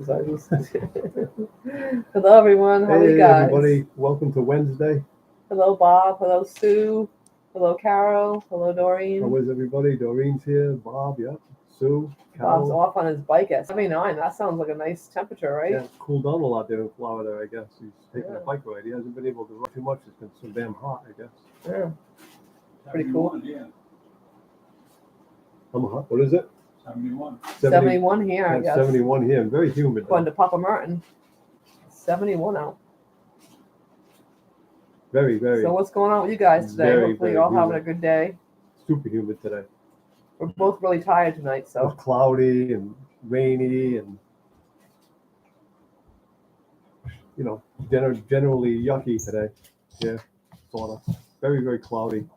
Hello, everyone. How are you Hey, guys? everybody. Welcome to Wednesday. Hello, Bob. Hello, Sue. Hello, Carol. Hello, Doreen. How is everybody? Doreen's here. Bob, yeah. Sue, Bob's Carol. off on his bike at 79. That sounds like a nice temperature, right? Yeah, it's cooled down a lot there in Florida, I guess. He's taking Yeah. a bike ride. He hasn't been able to run too much. It's been so damn hot, I guess. Yeah. Pretty cool. What is it? 71. 71 here, I Yeah, guess. 71 here. And very humid. According to Papa Merton. 71 out. Very, very. So what's going on with you guys today? Very, Hopefully very you're all having humid. a good day. Super humid today. We're both really tired tonight, It so was cloudy and rainy and, generally yucky today. Yeah, sort of. Very, very cloudy.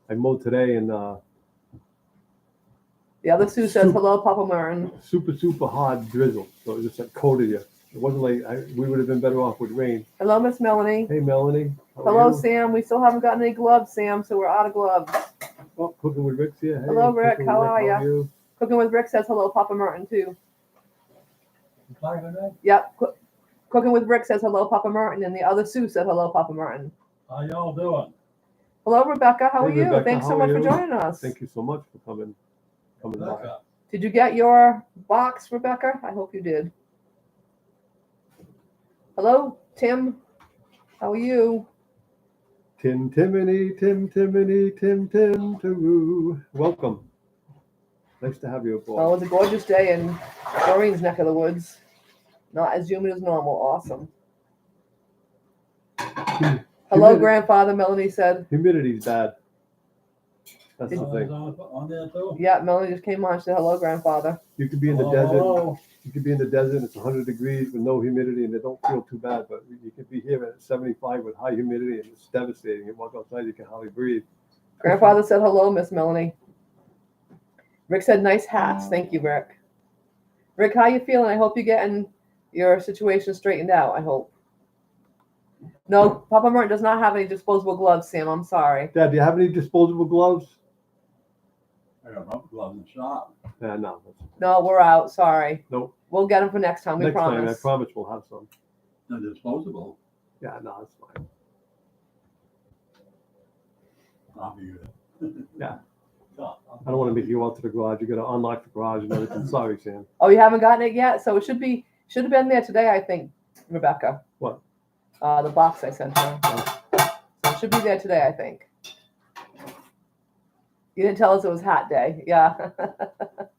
I mowed today and the other Sue says, hello, Papa Merton. super hard drizzle. So it just like coated you. It wasn't like we would have been better off with rain. Hello, Miss Melanie. Hey, Melanie. Hello, Sam. We still haven't gotten any gloves, Sam, so we're out of gloves. Oh, Cooking with Rick's here. Hey, Hello, Rick. Cooking with How are ya? you? Cooking with Rick says hello, Papa Merton, too. You talking about? Yep. Cooking with Rick says hello, Papa Merton, and the other Sue said hello, Papa Merton. How y'all doing? Hello, Rebecca. How are Hey, you? Rebecca, Thanks so how much are for you? joining us. Thank you so much for coming by. Rebecca. Did you get your box, Rebecca? I hope you did. Hello, Tim. How are you? Tim Timony, Tim Taroo. Welcome. Nice to have you aboard. Oh, it was a gorgeous day in Doreen's neck of the woods. Not as humid as normal. Awesome. Hello, grandfather, Melanie said. Humidity's bad. That's the Someone's thing. on there too? Yeah, Melanie just came on. She said hello, grandfather. You could be in the Hello, desert. hello. You could be in the desert. It's 100 degrees with no humidity, and it don't feel too bad. But you could be here at 75 with high humidity, and it's devastating. You walk outside, you can hardly breathe. Grandfather said hello, Miss Melanie. Rick said nice hats. Thank you, Rick. Rick, how you feeling? I hope you're getting your situation straightened out. I hope. No, Papa Merton does not have any disposable gloves, Sam. I'm sorry. Dad, do you have any disposable gloves? I got rubber gloves in the shop. Yeah, no. No, we're out. Sorry. Nope. We'll get them for next time. We Next time, I promise. promise we'll have some. They're disposable. Yeah, no, it's fine. I'll be good. Yeah. I don't want to make you out to the garage. You got to unlock the garage and everything. Sorry, Sam. Oh, you haven't gotten it yet? So it should have been there today, I think, Rebecca. What? The box I sent her. So it should be there today, I think. You didn't tell us it was hat day. Yeah.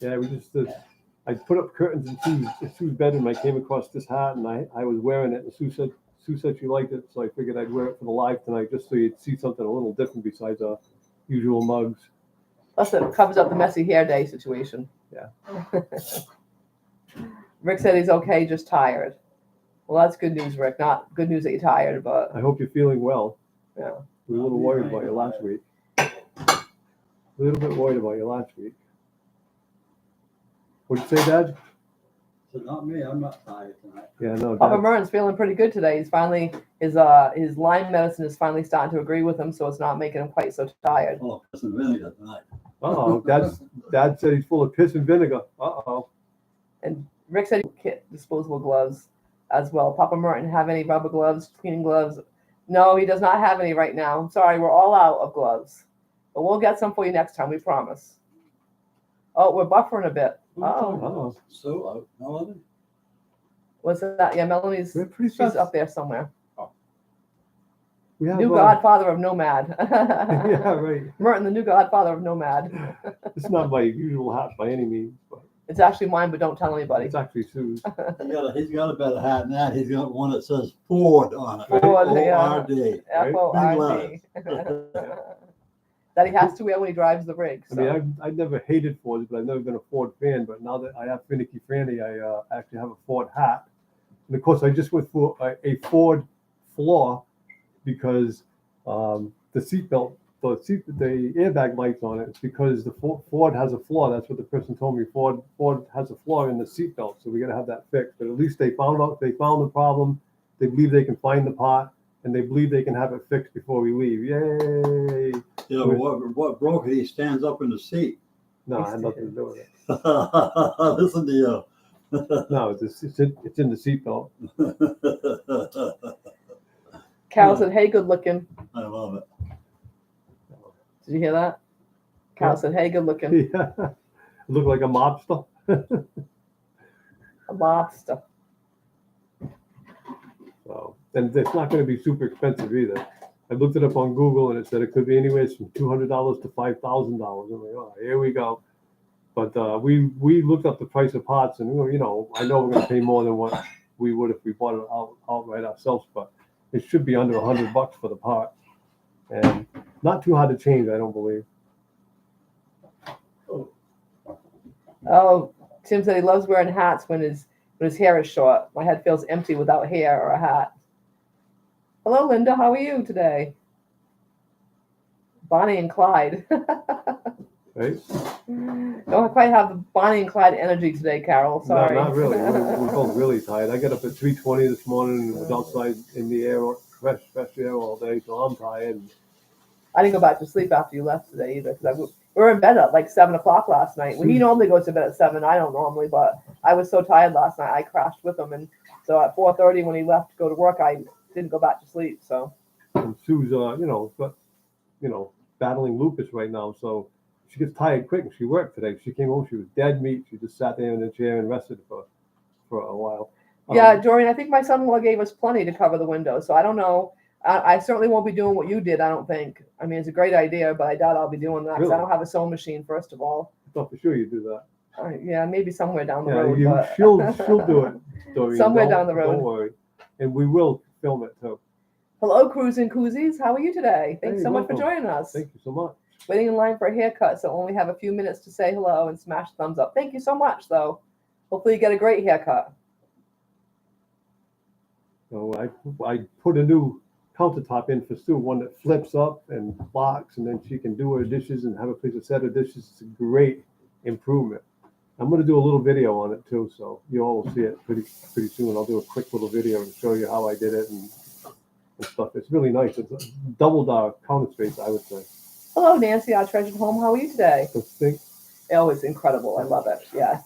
Yeah, we just I put up curtains in Sue's bedroom. I came across this hat and I was wearing it. And Sue said she liked it, so I figured I'd wear it for the live tonight just so you'd see something a little different besides our usual mugs. Plus it covers up the messy hair day situation. Yeah. Rick said he's okay, just tired. Well, that's good news, Rick. Not good news that you're tired, but I hope you're feeling well. yeah. We were a little worried about you last week. A little bit worried about you last week. What'd you say, Dad? So not me. I'm not tired tonight. Yeah, no. Papa Dad. Merton's feeling pretty good today. He's finally his Lyme medicine is finally starting to agree with him, so it's not making him quite so tired. Full of piss and vinegar tonight. Uh-oh. Dad said he's full of piss and vinegar. Uh-oh. And Rick said he get disposable gloves as well. Papa Merton have any rubber gloves, cleaning gloves? No, he does not have any right now. I'm sorry, we're all out of gloves. But we'll get some for you next time, we promise. Oh, we're buffering a bit. Uh-oh. So, Melanie? What's that? Yeah, Melanie's We're pretty she's fast. up there somewhere. We have, New godfather of Nomad. Yeah, right. Merton, the new godfather of Nomad. It's not my usual hat by any means, but It's actually mine, but don't tell anybody. it's actually Sue's. He's got a better hat than that. He's got one that says Ford on it. Ford, yeah. O-R-D. F-O-R-D. That he has to wear when he drives the rig. I So. mean, I've never hated Fords, but I've never been a Ford fan. But now that I have Finicky Franny, I actually have a Ford hat. And of course, I just went for a Ford floor because the seatbelt, the airbag lights on it. It's because the Ford has a flaw. That's what the person told me. Ford has a flaw in the seatbelt, so we got to have that fixed. But at least they found the problem. They believe they can find the part, and they believe they can have it fixed before we leave. Yay! Yeah, what broke it? He stands up in the seat. No, I had nothing to do with it. Listen to you. No, it's in the seatbelt. Carol said, hey, good looking. I love it. Did you hear that? Carol said, hey, good looking. Yeah, look like a mobster. A lobster. So, and it's not going to be super expensive either. I looked it up on Google and it said it could be anywhere from $200 to $5,000. I'm like, oh, here we go. But we looked up the price of parts, and you know, I know we're going to pay more than what we would if we bought it outright ourselves, but it should be under $100 for the part, and not too hard to change, I don't believe. Oh, Tim said he loves wearing hats when his hair is short. My head feels empty without hair or a hat. Hello, Linda. How are you today? Bonnie and Clyde. Right? Don't quite have the Bonnie and Clyde energy today, Carol. Sorry. No, not really. We're both really tired. I got up at 3:20 this morning and was outside in the air, fresh air all day, so I'm tired. I didn't go back to sleep after you left today either, because we were in bed at like 7 o'clock last night. Well, he normally goes to bed at 7. I don't normally, but I was so tired last night. I crashed with him, and so at 4:30 when he left to go to work, I didn't go back to sleep. So. And Sue's, battling lupus right now, so she gets tired quick. And she worked today. She came home. She was dead meat. She just sat there in the chair and rested for a while. Yeah, Dorian, I think my son-in-law gave us plenty to cover the windows, so I don't know. I certainly won't be doing what you did, I don't think. I mean, it's a great idea, but I doubt I'll be doing that because I Really? don't have a sewing machine, first of all. I thought for sure you'd do that. Yeah, maybe somewhere down the Yeah, road. But she'll do it, Doreen. Somewhere down the road. Don't worry. And we will film it too. Hello, Cruise and Koozies. How are you today? Thanks Hey, so much for welcome. joining us. Thank you so much. Waiting in line for a haircut, so only have a few minutes to say hello and smash the thumbs up. Thank you so much, though. Hopefully you get a great haircut. So I put a new countertop in for Sue, one that flips up and locks, and then she can do her dishes and have a place to set her dishes. It's a great improvement. I'm going to do a little video on it too, so you all will see it pretty soon. I'll do a quick little video and show you how I did it and stuff. It's really nice. It's doubled our counter space, I would say. Hello, Nancy, our treasured home. How are you today? So think, Oh, it's incredible. I love it. Yeah.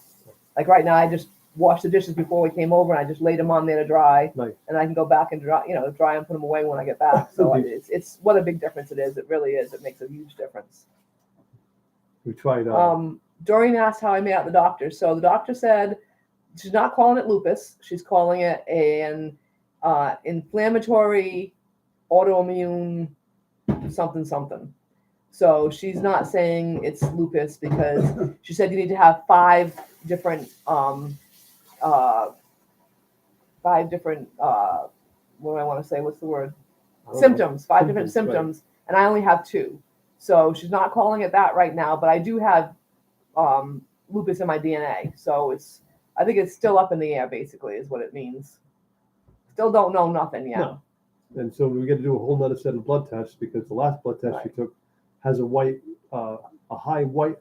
Like right now, I just washed the dishes before we came over, and I just laid them on there to dry. nice. And I can go back and dry and put them away when I get back. So it's what a big difference it is. It really is. It makes a huge difference. We tried. Doreen asked how I made out the doctor. So the doctor said she's not calling it lupus. She's calling it an inflammatory autoimmune something. So she's not saying it's lupus because she said you need to have 5 different what do I want to say? What's the word? Symptoms. 5 different symptoms, right. And I only have 2. So she's not calling it that right now, but I do have lupus in my DNA. So I think it's still up in the air, basically, is what it means. Still don't know nothing yet. No. And so we got to do a whole nother set of blood tests because the last blood test she took has a high white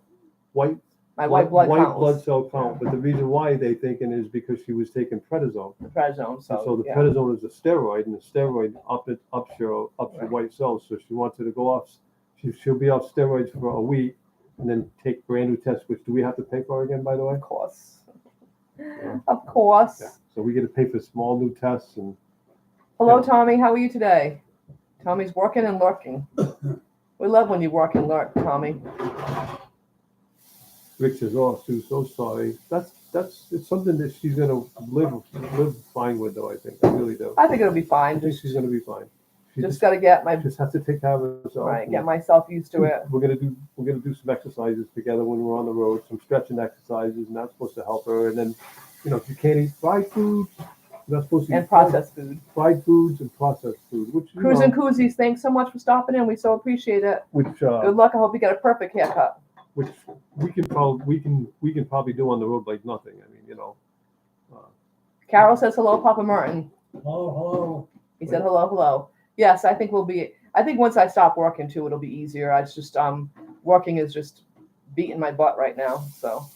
blood cell count. But the reason why they thinking is because she was taking prednisone. So the prednisone is a steroid, and the steroid ups your white cells. So she wanted to go off. She'll be off steroids for a week, and then take brand new tests. Which do we have to pay for again, by the way? Of course. Yeah. Of course. Yeah. So we get to pay for small new tests and. Hello, Tommy. How are you today? Tommy's working and lurking. We love when you work and lurk, Tommy. Rick says, "Oh, Sue, so sorry." It's something that she's gonna live fine with, though. I think I really do. I think it'll be fine. I think she's gonna be fine. She just got to get just have to take care of herself. Right, get myself used to it. We're gonna do some exercises together when we're on the road, some stretching exercises, and that's supposed to help her. And then, if you can't eat fried foods. You're not supposed to eat processed food. Fried foods and processed food. Cruise and Koozies, thanks so much for stopping in. We so appreciate it. Good luck. I hope you get a perfect haircut. Which we can probably do on the road like nothing. I mean, Carol says hello, Papa Merton. Hello. He said hello. Yes, I think once I stop working too, it'll be easier. It's just working is just beating my butt right now. So.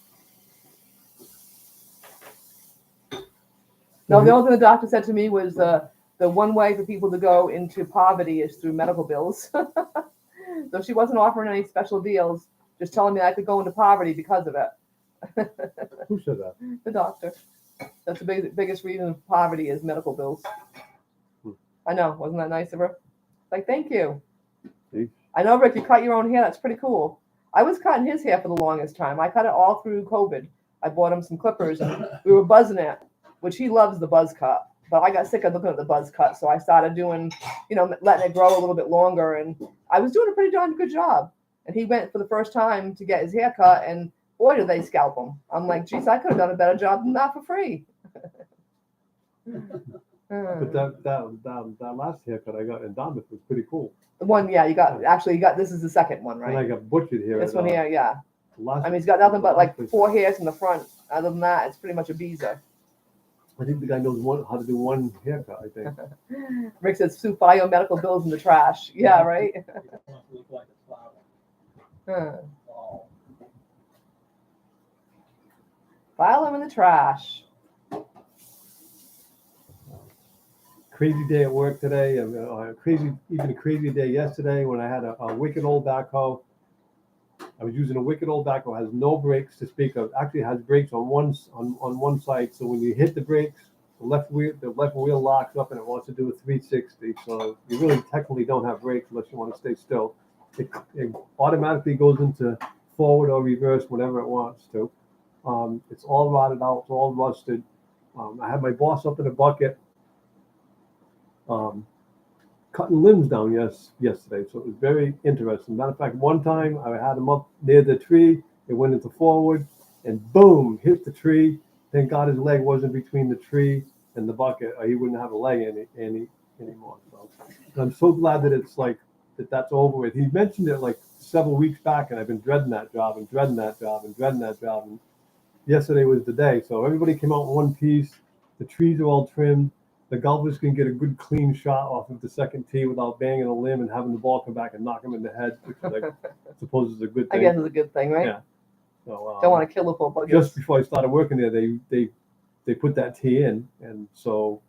No, the only thing the doctor said to me was the one way for people to go into poverty is through medical bills. So she wasn't offering any special deals, just telling me I could go into poverty because of it. Who said that? The doctor. That's the biggest reason of poverty is medical bills. I know, wasn't that nice of her? Like, thank you. See? I know, Rick, you cut your own hair. That's pretty cool. I was cutting his hair for the longest time. I cut it all through COVID. I bought him some clippers and we were buzzing it, which he loves the buzz cut. But I got sick of looking at the buzz cut, so I started doing, letting it grow a little bit longer. And I was doing a pretty darn good job. And he went for the first time to get his hair cut, and boy, did they scalp him. I'm like, geez, I could have done a better job than that for free. But that last haircut I got in Dartmouth was pretty cool. The one, yeah, you got this is the second one, And I right? got butchered here. This one here, yeah. Last, I mean, he's got nothing but like last- 4 hairs in the front. Other than that, it's pretty much a beezer. I think the guy knows how to do one haircut, I think. Rick says, Sue, file your medical bills in the trash. Yeah, right? Look like a flower. Huh. Oh. File them in the trash. Crazy day at work today. A crazy day yesterday when I had a wicked old backhoe. I was using a wicked old backhoe. Has no brakes to speak of. Actually, it has brakes on one side. So when you hit the brakes, the left wheel locks up and it wants to do a 360. So you really technically don't have brakes unless you want to stay still. It automatically goes into forward or reverse whenever it wants to. It's all rotted out. It's all rusted. I had my boss up in a bucket. Cutting limbs down yesterday, so it was very interesting. Matter of fact, one time I had him up near the tree, it went into forward, and boom, hit the tree. Thank God his leg wasn't between the tree and the bucket, or he wouldn't have a leg anymore. So I'm so glad that it's like that's over with. He mentioned it like several weeks back, and I've been dreading that job and dreading that job and dreading that job. And yesterday was the day. So everybody came out in one piece. The trees are all trimmed. The golfers can get a good clean shot off of the second tee without banging a limb and having the ball come back and knock him in the head, which I suppose is a good I thing. guess it's a good thing, right? Yeah. So, Don't want to kill the full bucket. just before I started working there, they put that tee in, and so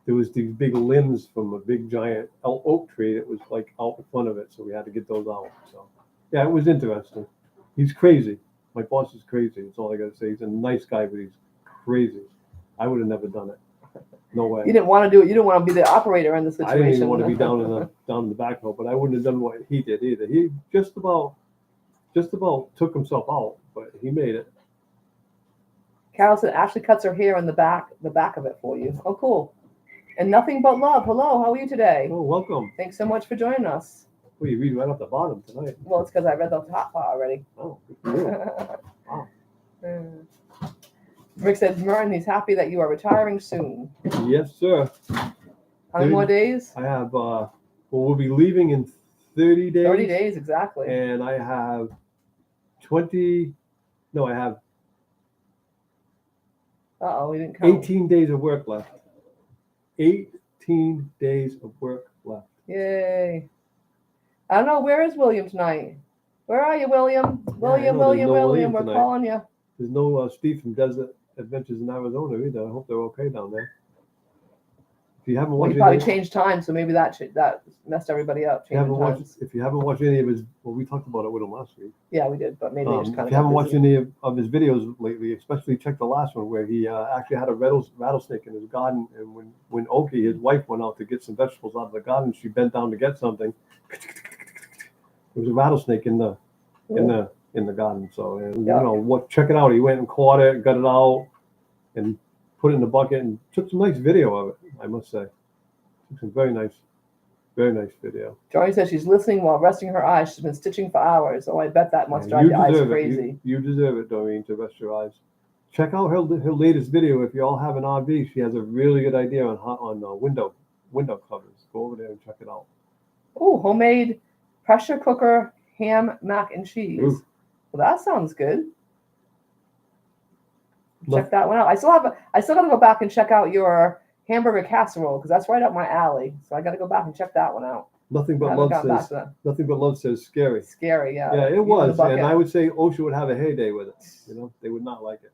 there was these big limbs from a big giant oak tree that was like out in front of it, so we had to get those out. So yeah, it was interesting. He's crazy. My boss is crazy. That's all I got to say. He's a nice guy, but he's crazy. I would have never done it. No way. You didn't want to do it. You didn't want to be the operator in the situation. I didn't even want to be down in the backhoe, but I wouldn't have done what he did either. He just about took himself out, but he made it. Carol said Ashley cuts her hair in the back of it for you. Oh, cool. And nothing but love. Hello, how are you today? Oh, welcome. Thanks so much for joining us. Well, you read right off the bottom tonight. Well, it's because I read the top part already. Oh, good for you. Wow. Rick said, Merton, he's happy that you are retiring soon. Yes, sir. How many more days? I have, we'll be leaving in 30 days. 30 days, exactly. And I have I have Uh-oh, we didn't count. 18 days of work left. 18 days of work left. Yay. I don't know, where is William tonight? Where are you, William? William, know, there's no William, William we're tonight. calling you. There's no Steve from Desert Adventures in Arizona either. I hope they're okay down there. If you haven't Well, watched he probably any, changed time, so maybe that messed everybody up. if you haven't Changing watched, times. if you haven't watched any of his, well, we talked about it with him last week. Yeah, we did, but maybe they just If kind of you haven't watched any of his videos lately, especially check the last one where he actually had a rattlesnake in his garden, and when Oki, his wife, went out to get some vegetables out of the garden, she bent down to get something. There was a rattlesnake in the garden. So check it out. He went and caught it, got it out, and put it in the bucket, and took some nice video of it. I must say, took some very nice video. Johnny says she's listening while resting her eyes. She's been stitching for hours. Oh, I bet that must drive your eyes deserve it. crazy. You deserve it, Doreen, to rest your eyes. Check out her latest video. If you all have an RV, she has a really good idea on window covers. Go over there and check it out. Oh, homemade pressure cooker ham mac and cheese. Ooh. Well, that sounds good. No. Check that one out. I still got to go back and check out your hamburger casserole because that's right up my alley. So I got to go back and check that one out. Nothing I but haven't love gotten back says. to that. Nothing but love says scary. Scary, yeah. Yeah, it Even was, the bucket. and I would say OSHA would have a heyday with it. They would not like it.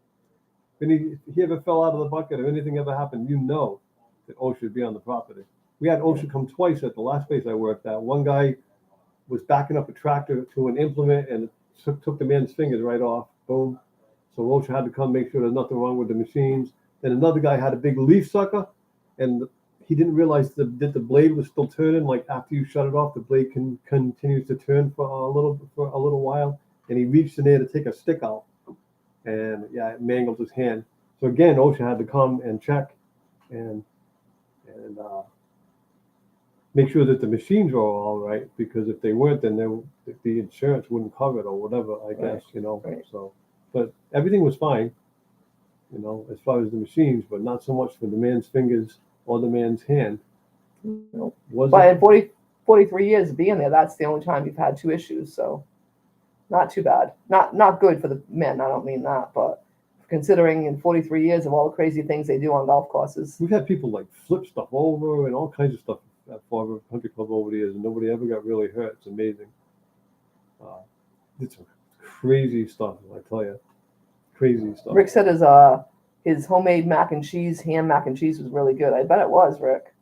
If he ever fell out of the bucket or anything ever happened, that OSHA would be on the property. We had OSHA come twice at the last place I worked at. One guy was backing up a tractor to an implement and took the man's fingers right off. Boom. So OSHA had to come make sure there's nothing wrong with the machines. and another guy had a big leaf sucker, and he didn't realize that the blade was still turning. Like after you shut it off, the blade continues to turn for a little while, and he reached in there to take a stick out, and yeah, it mangled his hand. So again, OSHA had to come and check and make sure that the machines were all right, because if they weren't, then the insurance wouldn't cover it or whatever, I guess, Right. So, but everything was fine, as far as the machines, but not so much for the man's fingers or the man's hand. Nope. Was But it? in 43 years of being there, that's the only time you've had 2 issues. So not too bad. Not good for the men. I don't mean that, but considering in 43 years of all the crazy things they do on golf courses. We've had people like flip stuff over and all kinds of stuff at Florida Country Club over the years, and nobody ever got really hurt. It's amazing. It's crazy stuff, I tell you. Crazy stuff. Rick said his homemade ham mac and cheese was really good. I bet it was, Rick.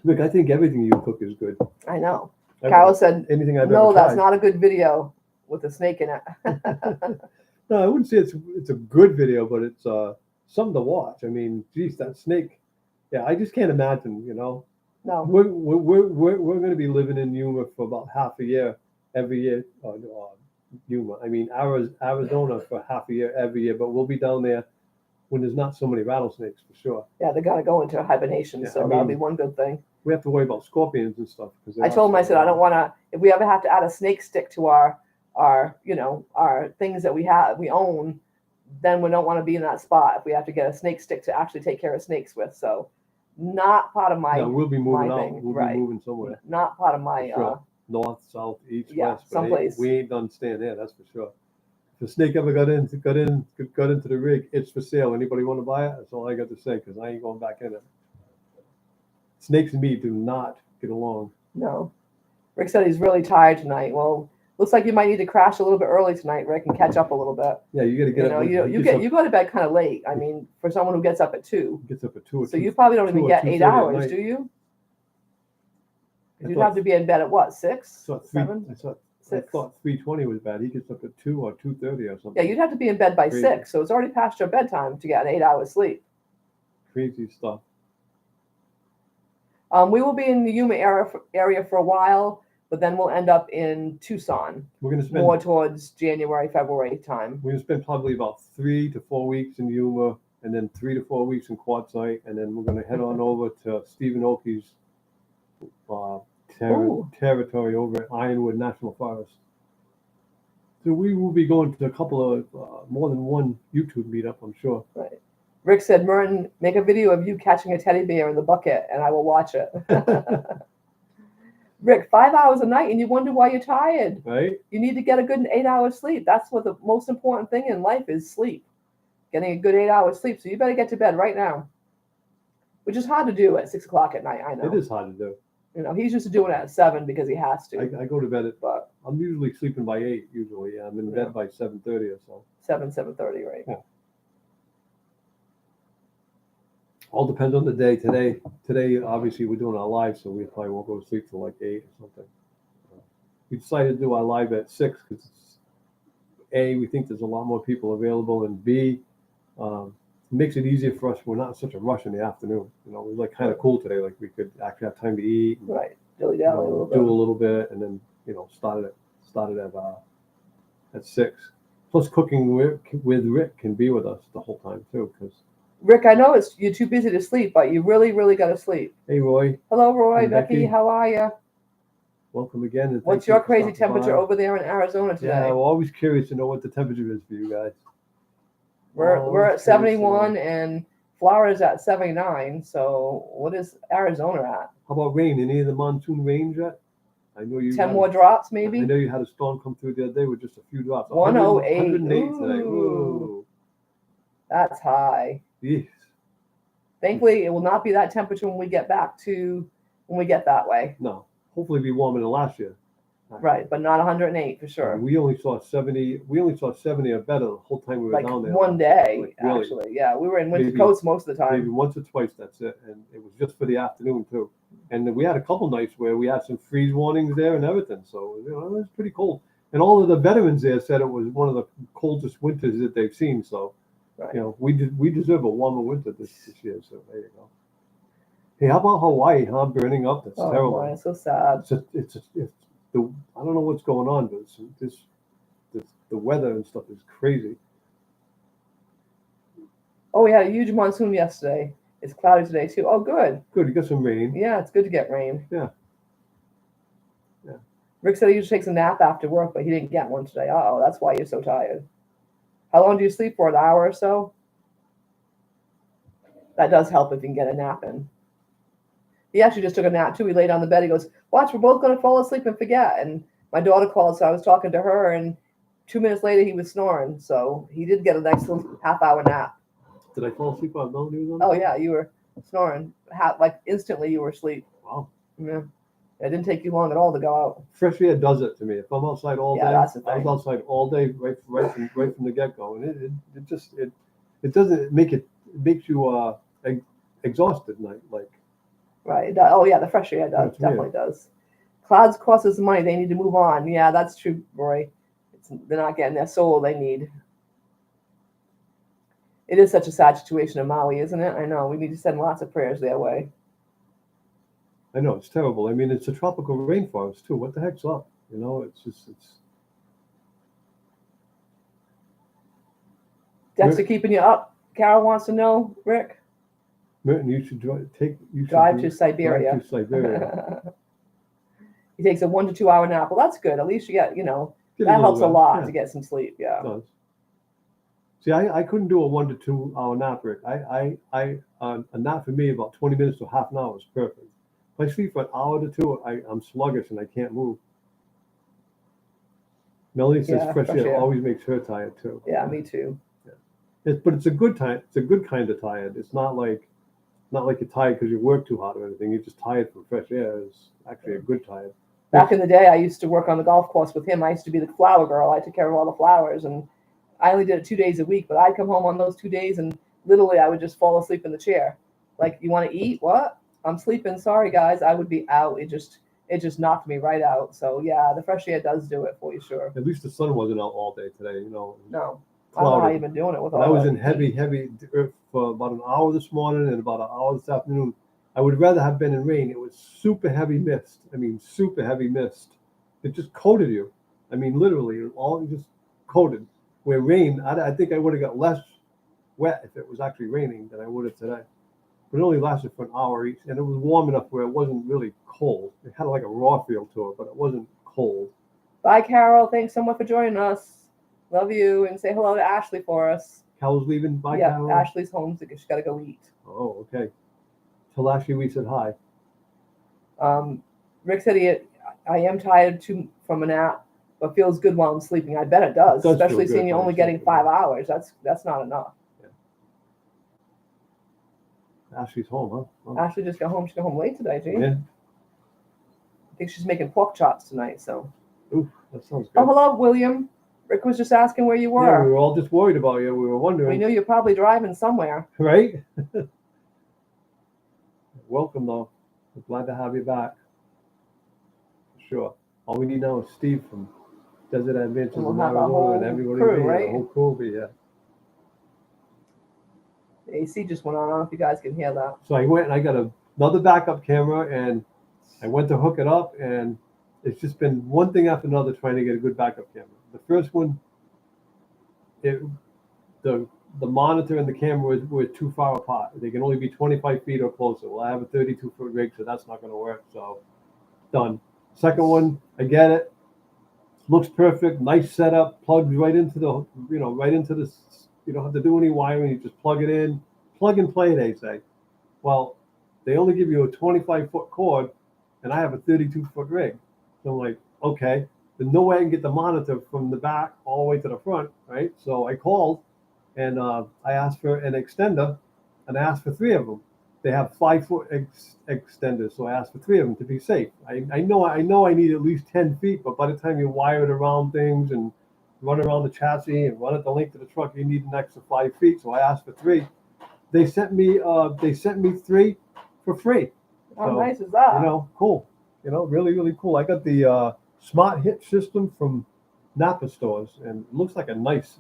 Look, I think everything you cook is good. I know. Carol said, anything I've no, ever that's tried. not a good video with a snake in it. No, I wouldn't say it's a good video, but it's something to watch. I mean, geez, that snake. Yeah, I just can't imagine. No. We're going to be living in Yuma for about half a year every year. Yuma. I mean, Arizona for half a year every year, but we'll be down there when there's not so many rattlesnakes for sure. Yeah, they got to go into hibernation, Yeah, so that'll be one good thing. We have to worry about scorpions and stuff. I told him, I said, I don't want to, if we ever have to add a snake stick to our things that we own, then we don't want to be in that spot if we have to get a snake stick to actually take care of snakes with. So not part of my, No, we'll be moving out. thing, We'll right. be moving somewhere. Not part of my, Sure. North, south, east, yeah, west. someplace. We ain't done staying there, that's for sure. If the snake ever got into the rig, it's for sale. Anybody want to buy it? That's all I got to say, because I ain't going back in it. Snakes and me do not get along. No. Rick said he's really tired tonight. Well, looks like you might need to crash a little bit early tonight, Rick, and catch up a little bit. Yeah, you got to get up. You go to bed kind of late. I mean, for someone who gets up at 2. Gets up at 2 or So 2. you probably don't even 2 or get 8 2:30 at hours, night. do you? I You'd thought- have to be in bed at what, 6? I 7? thought 6? 3:20 was bad. He gets up at 2 or 2:30 or something. Yeah, you'd have to be in bed by Crazy. 6, so it's already past your bedtime to get an 8 hours sleep. Crazy stuff. We will be in the Yuma area for a while, but then we'll end up in Tucson, We're gonna spend more towards January, February time. We're gonna spend probably about 3 to 4 weeks in Yuma, and then 3 to 4 weeks in Quartzsite, and then we're gonna head on over to Stephen Oakey's territory over at Ironwood National Forest. So we will be going to a couple of more than one YouTube meetup, I'm sure. Right. Rick said, Merton, make a video of you catching a teddy bear in the bucket, and I will watch it. Rick, 5 hours a night, and you wonder why you're tired. Right? You need to get a good 8 hours sleep. That's what the most important thing in life is, sleep. Getting a good 8 hours sleep. So you better get to bed right now, which is hard to do at 6 o'clock at night. I know. It is hard to do. He's used to doing it at 7 because he has to. I go to bed at, But I'm usually sleeping by 8, usually. Yeah, I'm in bed by 7:30 or so. 7:30, right? Yeah. All depends on the day. Today, obviously, we're doing our live, so we probably won't go to sleep till like 8 or something. We decided to do our live at 6 because A, we think there's a lot more people available, and B, it makes it easier for us. We're not in such a rush in the afternoon. It was like kind of cool today. Like we could actually have time to eat, and, Right. Dilly-dally a little bit. do a little bit, and then started at 6. Plus, cooking with Rick can be with us the whole time too. Because Rick, I know you're too busy to sleep, but you really, really got to sleep. hey, Roy, Hello, Roy, And Becky, Becky. how are you? welcome again. And What's thank you your for crazy stopping temperature by. over there in Arizona today? Yeah, we're always curious to know what the temperature is for you guys. We're Always at curious to 71 know. and Florida's at 79. So what is Arizona at? How about rain? Any of the monsoon rains yet? I know you. 10 had- more drops, I maybe? know you had a storm come through the other day with just a few drops. 108. 108 today. Ooh. Whoa. That's high. Yes. Thankfully, it will not be that temperature when we get that way. No. Hopefully, be warmer than last year. Right, but not 108 for sure. We only saw 70. We only saw 70 or better the whole time we were Like down there. one day, Like, really? actually. Yeah, we were in Winter Maybe- Coast most of the Maybe time. once or twice. That's it, and it was just for the afternoon too. And then we had a couple nights where we had some freeze warnings there and everything. So it was pretty cold. And all of the veterans there said it was one of the coldest winters that they've seen. So Right. You know, we deserve a warmer winter this year. So there you go. Hey, how about Hawaii? Huh? Burning up. That's Oh terrible. my, it's so sad. It's the I don't know what's going on, but the weather and stuff is crazy. Oh, we had a huge monsoon yesterday. It's cloudy today too. Oh, good. Good, you got some rain. Yeah, it's good to get rain. Yeah. Yeah. Rick said he usually takes a nap after work, but he didn't get one today. Oh, that's why you're so tired. How long do you sleep for? An hour or so? That does help if you can get a nap in. He actually just took a nap too. He laid on the bed. He goes, "Watch, we're both going to fall asleep and forget." And my daughter called, so I was talking to her, and 2 minutes later he was snoring. So he did get a nice little half-hour nap. Did I fall asleep while Melanie was on? Oh yeah, you were snoring. Like instantly you were asleep. Wow. Yeah. It didn't take you long at all to go out. Fresh air does it to me. If I'm outside all Yeah, day, that's the I thing. was outside all day right from the get go, and it doesn't make it makes you exhausted night like. Right. Oh yeah, the fresh air does. That's weird. Definitely does. Clouds cost us money. They need to move on. Yeah, that's true, Roy. They're not getting their soul they need. It is such a sad situation in Maui, isn't it? I know. We need to send lots of prayers their way. I know it's terrible. I mean, it's a tropical rainforest too. What the heck's up? You know, it's. Dexter keeping you up. Carol wants to know, Rick. Merton, you should Drive to Siberia. Drive to Siberia. He takes a 1 to 2 hour nap. Well, that's good. At least you get, Get that little helps a rest. lot Yeah, to get some sleep. Yeah. it does. See, I couldn't do a 1 to 2 hour nap, Rick. A nap for me about 20 minutes to half an hour is perfect. If I sleep for an hour to two, I'm sluggish and I can't move. Melanie says Yeah, fresh fresh air air. always makes her tired too. Yeah, me too. But it's a good time. It's a good kind of tired. It's not like you're tired because you work too hard or anything. You're just tired from fresh air. It's actually a good tired. Back in the day, I used to work on the golf course with him. I used to be the flower girl. I took care of all the flowers, and I only did it 2 days a week. But I'd come home on those 2 days, and literally, I would just fall asleep in the chair. Like, you want to eat? What? I'm sleeping. Sorry, guys. I would be out. It just knocked me right out. So yeah, the fresh air does do it for you, sure. At least the sun wasn't out all day today. You know. No, I don't know how Cloudy. you've been doing it with But I all was that. in heavy for about an hour this morning and about an hour this afternoon. I would rather have been in rain. It was super heavy mist. I mean, super heavy mist. It just coated you. I mean, literally, it all just coated. Where rain, I think I would have got less wet if it was actually raining than I would have today. But it only lasted for an hour each, and it was warm enough where it wasn't really cold. It had like a raw feel to it, but it wasn't cold. Bye, Carol. Thanks so much for joining us. Love you, and say hello to Ashley for us. Carol's leaving. Bye, Yeah, Carol. Ashley's home. So she's got to go eat. Oh, okay. Till Ashley we said hi. Rick said I am tired from a nap, but feels good while I'm sleeping. I bet it does, It does especially feel good seeing you while only you're getting sleeping, 5 yeah. hours. That's not enough. Ashley's home, huh? Oh, Ashley just got home. She got home late today, Gee. yeah. I think she's making pork chops tonight. So. Ooh, that sounds good. Oh, hello, William. Rick was just asking where you Yeah, we were. were all just worried about you. We were wondering. We knew you're probably driving somewhere. Right? Welcome, though. We're glad to have you back. Sure. All we need now is Steve from Desert Adventures And we'll in have a Arizona, whole and everybody crew, will be here. right? The whole crew will be here. The AC just went on. I don't know if you guys can hear that. So I went and I got another backup camera, and I went to hook it up, and it's just been one thing after another trying to get a good backup camera. The first one, the monitor and the camera were too far apart. They can only be 25 feet or closer. Well, I have a 32-foot rig, so that's not going to work. So done. Second one, I get it. Looks perfect. Nice setup. Plugs right into the, right into the. You don't have to do any wiring. You just plug it in. Plug and play, they say. Well, they only give you a 25-foot cord, and I have a 32-foot rig. So I'm like, okay. There's no way I can get the monitor from the back all the way to the front, right? So I called, and I asked for an extender, and I asked for 3 of them. They have 5-foot extenders, so I asked for 3 of them to be safe. I know I need at least 10 feet, but by the time you wire it around things and run around the chassis and run it the length of the truck, you need an extra 5 feet. So I asked for 3. They sent me 3 for free. How So, nice is that? Cool. Really, really cool. I got the Smart Hit system from Napa stores, and it looks like a nice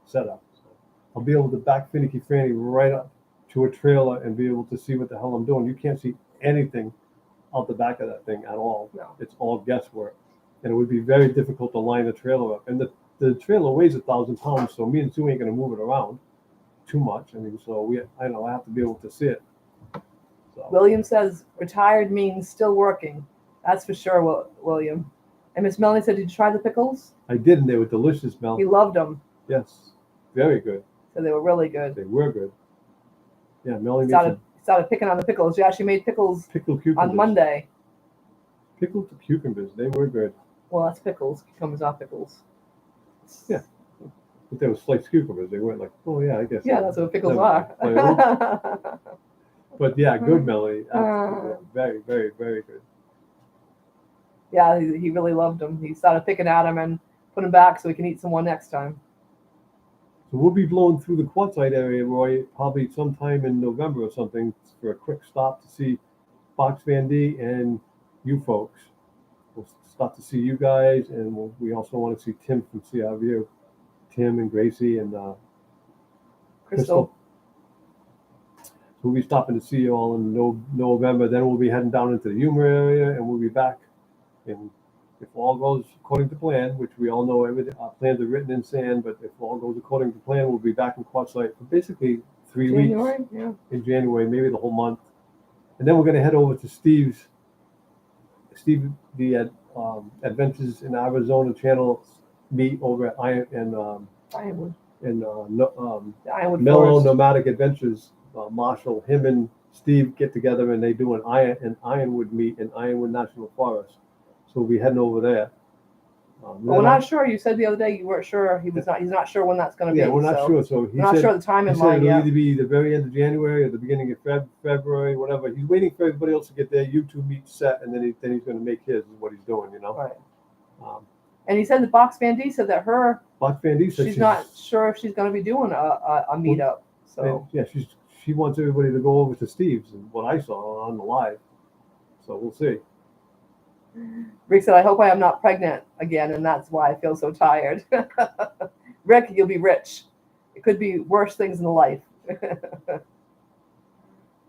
setup. So I'll be able to back finicky Franny right up to a trailer and be able to see what the hell I'm doing. You can't see anything out the back of that thing at all. No. It's all guesswork. And it would be very difficult to line the trailer up. And the trailer weighs 1,000 pounds, so me and Sue ain't gonna move it around too much. I mean, so I know I have to be able to see it. So William says retired means still working. That's for sure, William. And Miss Melanie said, did you try the pickles? I did, and they were delicious, Mel. He loved them. Yes, very good. So they were really good. They were good. Yeah, Melanie made Started picking on the pickles. Yeah, she made pickles pickled cucumbers. on Monday. Pickled cucumbers, they were good. Well, that's pickles. Cucumbers are pickles. Yeah. But they were sliced cucumbers. They weren't like, oh yeah, I guess. Yeah, that's what pickles That was are. But yeah, good, Melanie. Absolutely. Very, very, very good. Yeah, he really loved them. He started picking at them and put them back so we can eat some more next time. So we'll be blowing through the Quartzsite area, Roy, probably sometime in November or something for a quick stop to see Fox Van D and you folks. We'll stop to see you guys, and we also want to see Tim from CRView. Tim and Gracie and Crystal. So we'll be stopping to see you all in November. Then we'll be heading down into the Humor area, and we'll be back. And if all goes according to plan, which we all know everything, our plans are written in sand, but if all goes according to plan, we'll be back in Quartzsite for basically 3 January? weeks Yeah. in January, maybe the whole month. And then we're going to head over to Steve, the Adventures in Arizona channel meet over at Ironwood. the Ironwood Mellow Forest. Nomadic Adventures. Marshall, him and Steve get together and they do an Ironwood meet in Ironwood National Forest. So we'll be heading over there. But we're not sure. You said the other day you weren't sure. He's not sure when that's going to be. Yeah, we're not so sure. So he we're not said, sure the time he in said line it'll yet. either be the very end of January or the beginning of February, whatever. He's waiting for everybody else to get their YouTube meet set, and then he's going to make his. Is what he's doing, you know. Right. Um, And he said the Box Van D said that Box Van D said she's not sure if she's going to be doing a meetup. So yeah, she wants everybody to go over to Steve's, and what I saw on the live. So we'll see. Rick said, I hope I am not pregnant again, and that's why I feel so tired. Rick, you'll be rich. It could be worse things in life.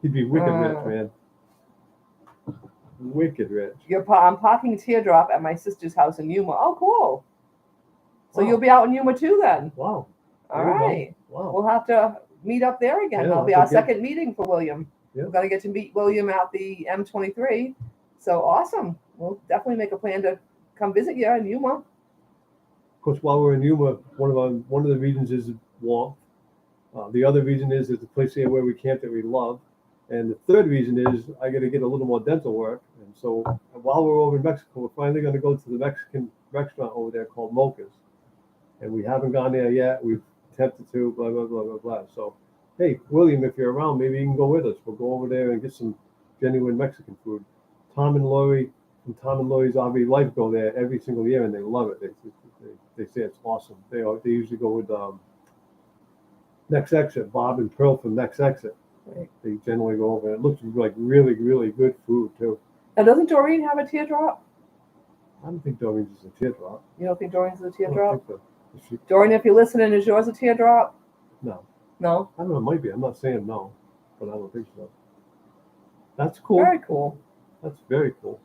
He'd be wicked rich, man. Wicked rich. I'm parking Teardrop at my sister's house in Yuma. Oh, cool. So Wow. you'll be out in Yuma too then. Wow. All There you go. right. Wow. We'll have to meet up there again. Yeah, That'll be I'll our have to second meeting for William. Yeah. We're going to get to meet William at the M23. So awesome. We'll definitely make a plan to come visit you in Yuma. Of course, while we're in Yuma, one of the reasons is warmth. The other reason is it's a place here where we camp that we love. And the third reason is I got to get a little more dental work. And so while we're over in Mexico, we're finally going to go to the Mexican restaurant over there called Mocha's. And we haven't gone there yet. We've attempted to, blah, blah, blah, blah, blah. So, hey, William, if you're around, maybe you can go with us. We'll go over there and get some genuine Mexican food. Tom and Lori from Tom and Lori's RV Life go there every single year, and they love it. They say it's awesome. They usually go with Next Exit, Bob and Pearl from Next Exit. Right. They generally go over. It looks like really, really good food too. Now, doesn't Doreen have a teardrop? I don't think Doreen's is a teardrop. You don't think Doreen's is a I don't teardrop? think so. Is she? Doreen, if you're listening, is yours a teardrop? No, No? I don't know. It might be. I'm not saying no, but I don't think so. That's cool. Very cool. That's very cool.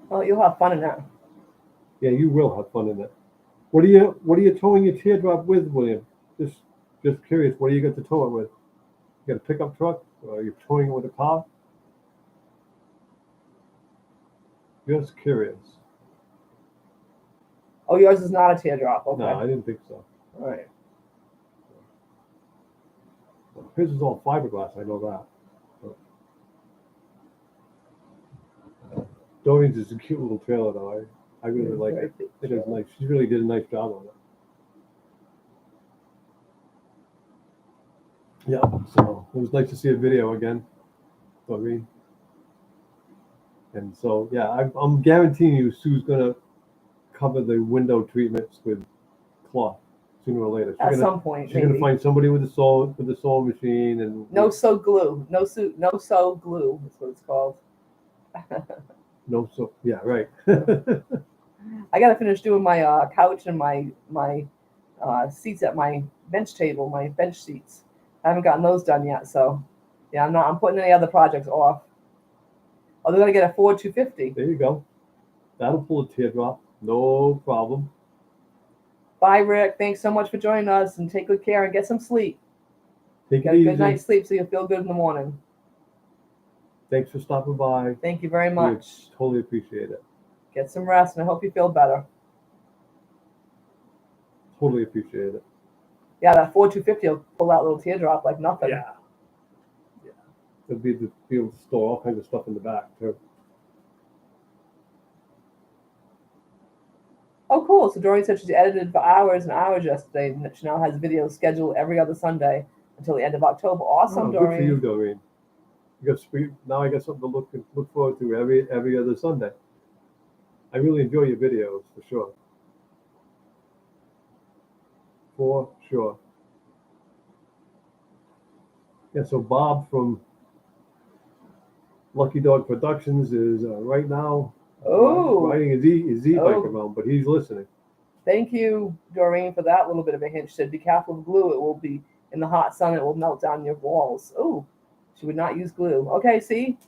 Well, you'll have fun in that. Yeah, you will have fun in that. What are you towing your teardrop with, William? Just curious. What do you got to tow it with? You got a pickup truck, or are you towing it with a car? Just curious. Oh, yours is not a teardrop. Okay. No, I didn't think so. All right. His is all fiberglass. I know that. Doreen's is a cute little trailer, though. I really like it. It is nice. She really did a nice job on it. Yeah, so it was nice to see a video again, Doreen. And so, yeah, I'm guaranteeing you Sue's going to cover the window treatments with cloth sooner or later. At some point, She's going maybe. to find somebody with a sewing machine and No sew glue. No sew glue is what it's called. yeah, right. I got to finish doing my couch and my seats at my bench table, my bench seats. I haven't gotten those done yet, so yeah, I'm putting any other projects off. Oh, they're gonna get a Ford 250. There you go. That'll pull a teardrop. No problem. Bye, Rick. Thanks so much for joining us, and take good care and get some sleep. Take Get it a easy. good night's sleep so you'll feel good in the morning. Thanks for stopping by. Thank you very We much. totally appreciate it. Get some rest, and I hope you feel better. Totally appreciate it. Yeah, that Ford 250 will pull that little teardrop like nothing. Yeah. It'll be able to store all kinds of stuff in the back too. Oh, cool. So Doreen said she edited for hours and hours yesterday, and she now has videos scheduled every other Sunday until the end of October. Awesome, Oh, Doreen. good for you, Doreen. Now I got something to look forward to every other Sunday. I really enjoy your videos for sure. For sure. Yeah. So Bob from Lucky Dog Productions is right now riding his e-bike around, but he's listening. Thank you, Doreen, for that little bit of a hint. She said, be careful of glue. It will be in the hot sun. It will melt down your walls. Oh, she would not use glue. Okay, see?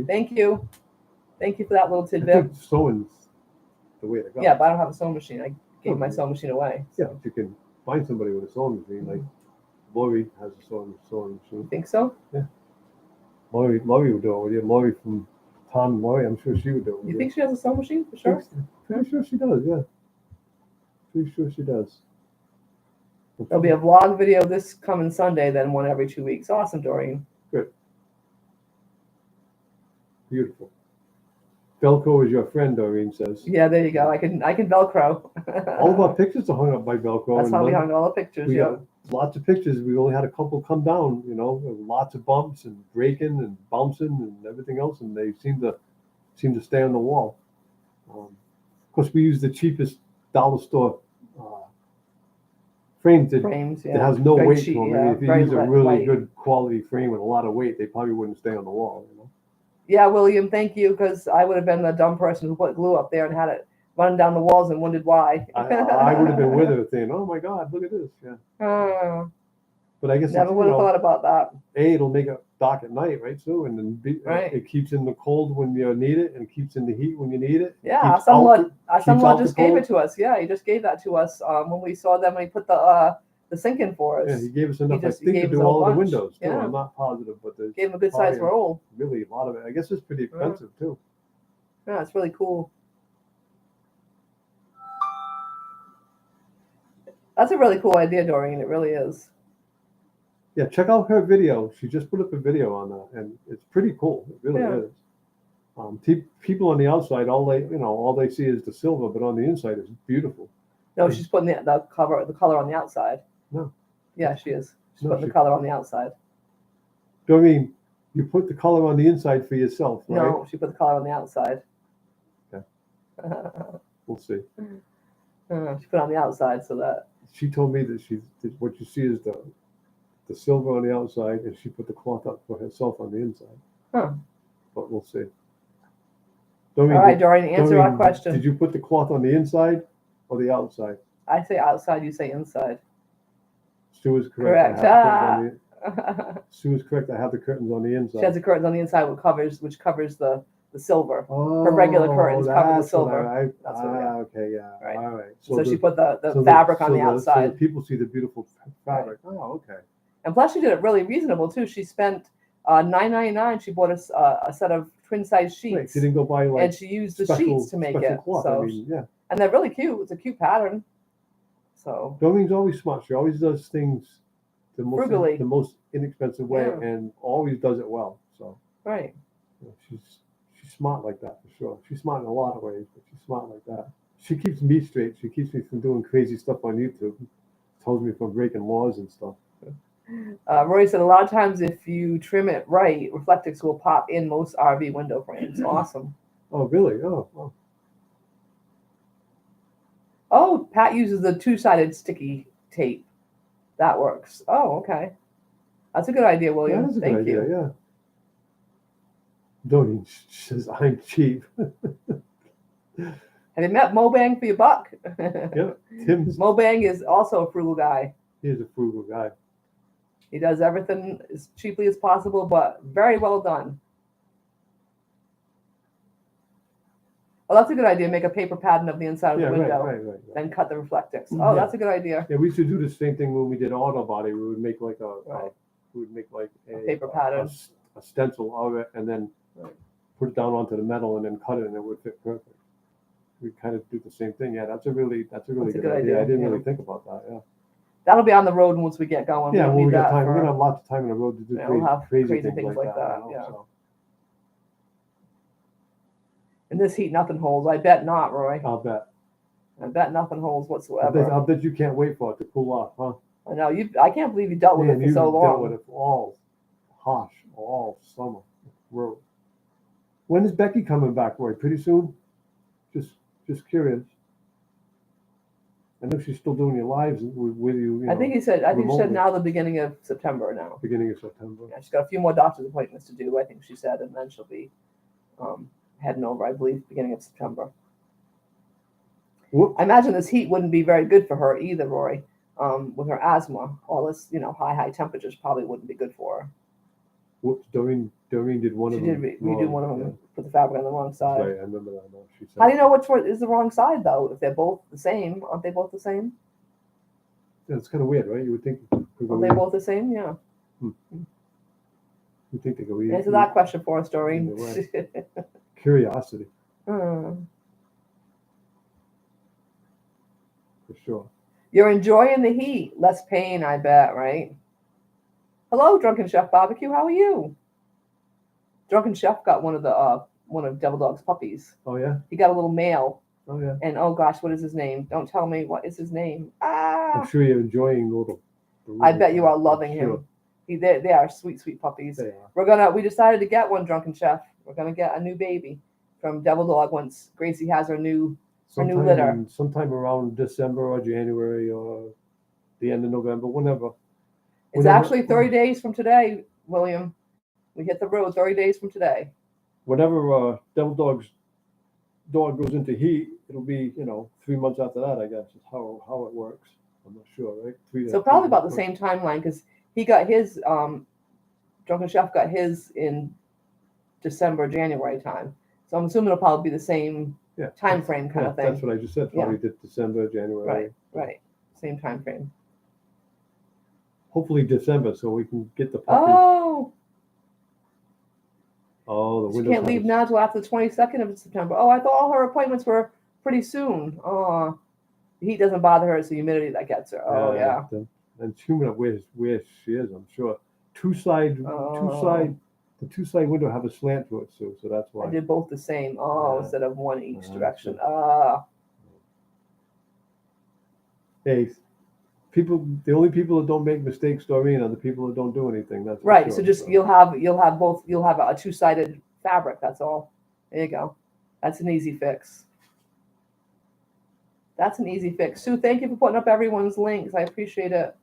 Thank you. Thank you for that little I tidbit. think sewing's the way to go. Yeah, but I don't have a sewing machine. I gave my sewing machine away. Yeah, but you can find somebody with a sewing machine. Like Lori has a sewing machine. You think so? Yeah. Lori would do it with you. Lori from Tom and Lori, I'm sure she would do it with You think she has a sewing machine for sure? Pretty sure she does, yeah. Pretty sure she does. There'll be a vlog video this coming Sunday, then one every 2 weeks. Awesome, Doreen. Good. Beautiful. Velcro is your friend, Doreen says. Yeah, there you go. I can Velcro. All of our pictures are hung up by Velcro. That's how we hung all the pictures. We Yeah. got lots of pictures. We only had a couple come down, lots of bumps and breaking and bouncing and everything else, and they seem to stay on the wall. Of course, we use the cheapest dollar store frames that Yeah. has no Very weight cheap, to them. yeah. If you Very use a really light. good quality frame with a lot of weight, they probably wouldn't stay on the wall. Yeah, William, thank you, because I would have been the dumb person who put glue up there and had it run down the walls and wondered why. I would have been with her saying, "Oh my God, look at this!" Yeah. But I guess Never would have thought about that. It'll make it dark at night, right, Sue? And then it keeps in the cold when you need it, and keeps in the heat when you need it. Yeah, our son-in-law just gave it to us. Yeah, he just gave that to us when we saw them when he put the sink in for us. Yeah, he gave us enough, I think, gave to us do a all bunch. the windows too. Yeah. I'm not positive, but there's Gave him a good size roll. really a lot of it. I guess it's pretty expensive too. Yeah, it's really cool. That's a really cool idea, Doreen. It really is. Yeah, check out her video. She just put up a video on that, and it's pretty cool. It really is. People on the outside, all they see is the silver, but on the inside it's beautiful. No, she's putting the color on the outside. No. Yeah, she is. She's putting the color on the outside. Doreen, you put the color on the inside for yourself, right? No, she put the color on the outside. Okay. We'll see. She put it on the outside so that. She told me that what you see is the silver on the outside, and she put the cloth up for herself on the inside. Huh. But we'll see. Doreen, all right, Doreen, answer our question. Did you put the cloth on the inside or the outside? I say outside, you say inside. Sue is correct. Correct. Sue is correct. I have the curtains on the inside. She has the curtains on the inside, which covers the silver. Her regular curtains cover the silver. Okay, yeah. Right. All right. So she put the fabric on the outside. So people see the beautiful fabric. Right. Oh, okay. And plus, she did it really reasonable too. She spent $9.99. She bought a set of twin size sheets. Right. She didn't go buy and she used the sheets to make it. Cloth. So, I mean, yeah. And they're really cute. It's a cute pattern. So Doreen's always smart. She always does things the most inexpensive way, and always does it well. So right. She's smart like that for sure. She's smart in a lot of ways, but she's smart like that. She keeps me straight. She keeps me from doing crazy stuff on YouTube. Tells me from breaking laws and stuff. Roy said a lot of times if you trim it right, reflectix will pop in most RV window frames. Awesome. Oh, really? Oh. Oh, Pat uses the two-sided sticky tape. That works. Oh, okay. That's a good idea, William. That is a Thank good you. idea, yeah. Doreen says I'm cheap. Have you met Mobang for your buck? Yeah, Tim's Mobang is also a frugal guy. he's a frugal guy. He does everything as cheaply as possible, but very well done. Oh, that's a good idea. Make a paper pattern of the inside of Yeah, the window, right. then cut the reflectix. Yeah. Oh, that's a good idea. Yeah, we used to do the same thing when we did auto body. We would make like Right. we would make like A paper pattern. a stencil of it, and then Right. put it down onto the metal, and then cut it, and it would fit perfect. We kind of do the same thing. Yeah, that's a really good idea. I didn't really think about that. Yeah. That'll be on the road once we get going. Yeah, don't when need we got that time, we're for- gonna have lots of time on the road to do Yeah, we'll have crazy things like that. yeah. In this heat, nothing holds. I bet not, Roy. I'll bet. I bet nothing holds whatsoever. I'll bet you can't wait for it to cool off, huh? I know you. I can't believe you dealt with Man, it for you so dealt with long. it all summer. When is Becky coming back, Roy? Pretty soon? Just curious. I know she's still doing your lives with you. I think he said. I think she said remotely. now the beginning of September now. Beginning of September. Yeah, she's got a few more doctor's appointments to do. I think she said, and then she'll be heading over. I believe beginning of September. Whoop. I imagine this heat wouldn't be very good for her either, Roy. With her asthma, all this high temperatures probably wouldn't be good for her. Whoops, Doreen did one She of did them. redo one of them. Put the fabric on the wrong side. Right, I remember that now. She said. How do you know which one is the wrong side though? If they're both the same, aren't they both the same? Yeah, it's kind of weird, right? You would think. Are they both the same? Yeah. You think they go Answer that question for us, Doreen. Curiosity, Hmm. for sure. You're enjoying the heat. Less pain, I bet, right? Hello, Drunken Chef Barbecue. How are you? Drunken Chef got one of Devil Dog's puppies. Oh yeah. He got a little male, Oh yeah. and oh gosh, what is his name? Don't tell me what is his name. I'm sure you're enjoying the little I bet you are loving Sure. him. They are sweet, sweet puppies. They are. We decided to get one, Drunken Chef. We're gonna get a new baby from Devil Dog once Gracie has her new litter. Sometime around December or January or the end of November, whenever. It's actually 30 days from today, William. We hit the road 30 days from today. Whenever Devil Dog's dog goes into heat, it'll be 3 months after that. I guess is how it works. I'm not sure, right? So probably about the same timeline because he got his Drunken Chef got his in December, January time. So I'm assuming it'll probably be the same time frame kind of thing. That's what I just said. Probably did December, January. Right. Same time frame. Hopefully December, so we can get the puppy. Oh, The she windows. can't leave now till after the 22nd of September. Oh, I thought all her appointments were pretty soon. Oh, the heat doesn't bother her. It's the humidity that gets her. Oh, yeah. And it's humid up where she is, I'm sure. The two side window have a slant to it, Sue, so that's why. I did both the same. Oh, Yeah. instead of one each direction. Hey, the only people that don't make mistakes, Doreen, are the people that don't do anything. That's for right. sure. So just you'll have a two-sided fabric. That's all. There you go. That's an easy fix. Sue, thank you for putting up everyone's links. I appreciate it.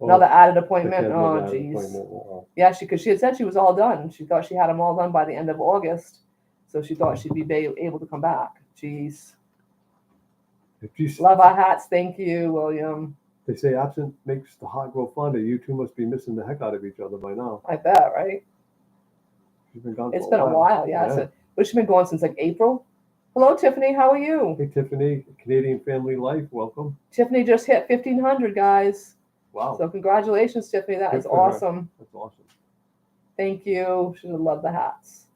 Another added appointment. Oh, geez. Yeah, because she had said she was all done. She thought she had them all done by the end of August, so she thought she'd be able to come back. Jeez. Love our hats. Thank you, William. They say absent makes the heart grow fonder. You two must be missing the heck out of each other by now. I bet, right? She's been gone. It's been a while, yeah. So, but she's been gone since like April. Hello, Tiffany. How are you? Hey, Tiffany, Canadian Family Life. Welcome. Tiffany just hit 1,500, guys. Wow. So congratulations, Tiffany. That Good is for her. awesome. That's awesome. Thank you. She would love the hats.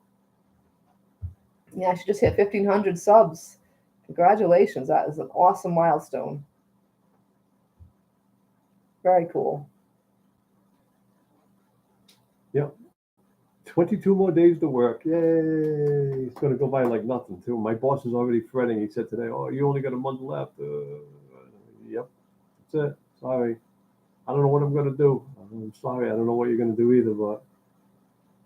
Yeah, she just hit 1,500 subs. Congratulations. That is an awesome milestone. Very cool. Yep. 22 more days to work. Yay. It's going to go by like nothing, too. My boss is already fretting. He said today, oh, you only got a month left. Yep. That's it. Sorry. I don't know what I'm going to do. I'm sorry. I don't know what you're going to do either, but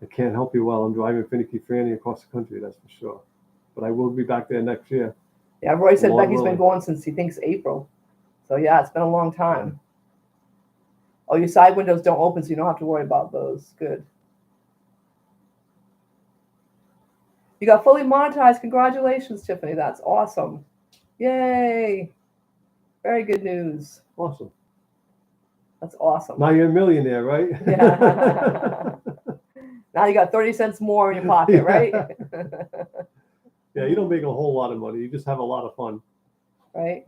I can't help you while I'm driving Finicky Franny across the country, that's for sure. But I will be back there next year. Yeah, Roy said Long Becky's road. been going since he thinks April. So yeah, it's been a long time. Oh, your side windows don't open, so you don't have to worry about those. Good. You got fully monetized. Congratulations, Tiffany. That's awesome. Yay. Very good news. Awesome. That's awesome. Now you're a millionaire, right? Yeah. Now you got 30 cents more in your pocket, Yeah. right? Yeah, you don't make a whole lot of money. You just have a lot of fun. Right?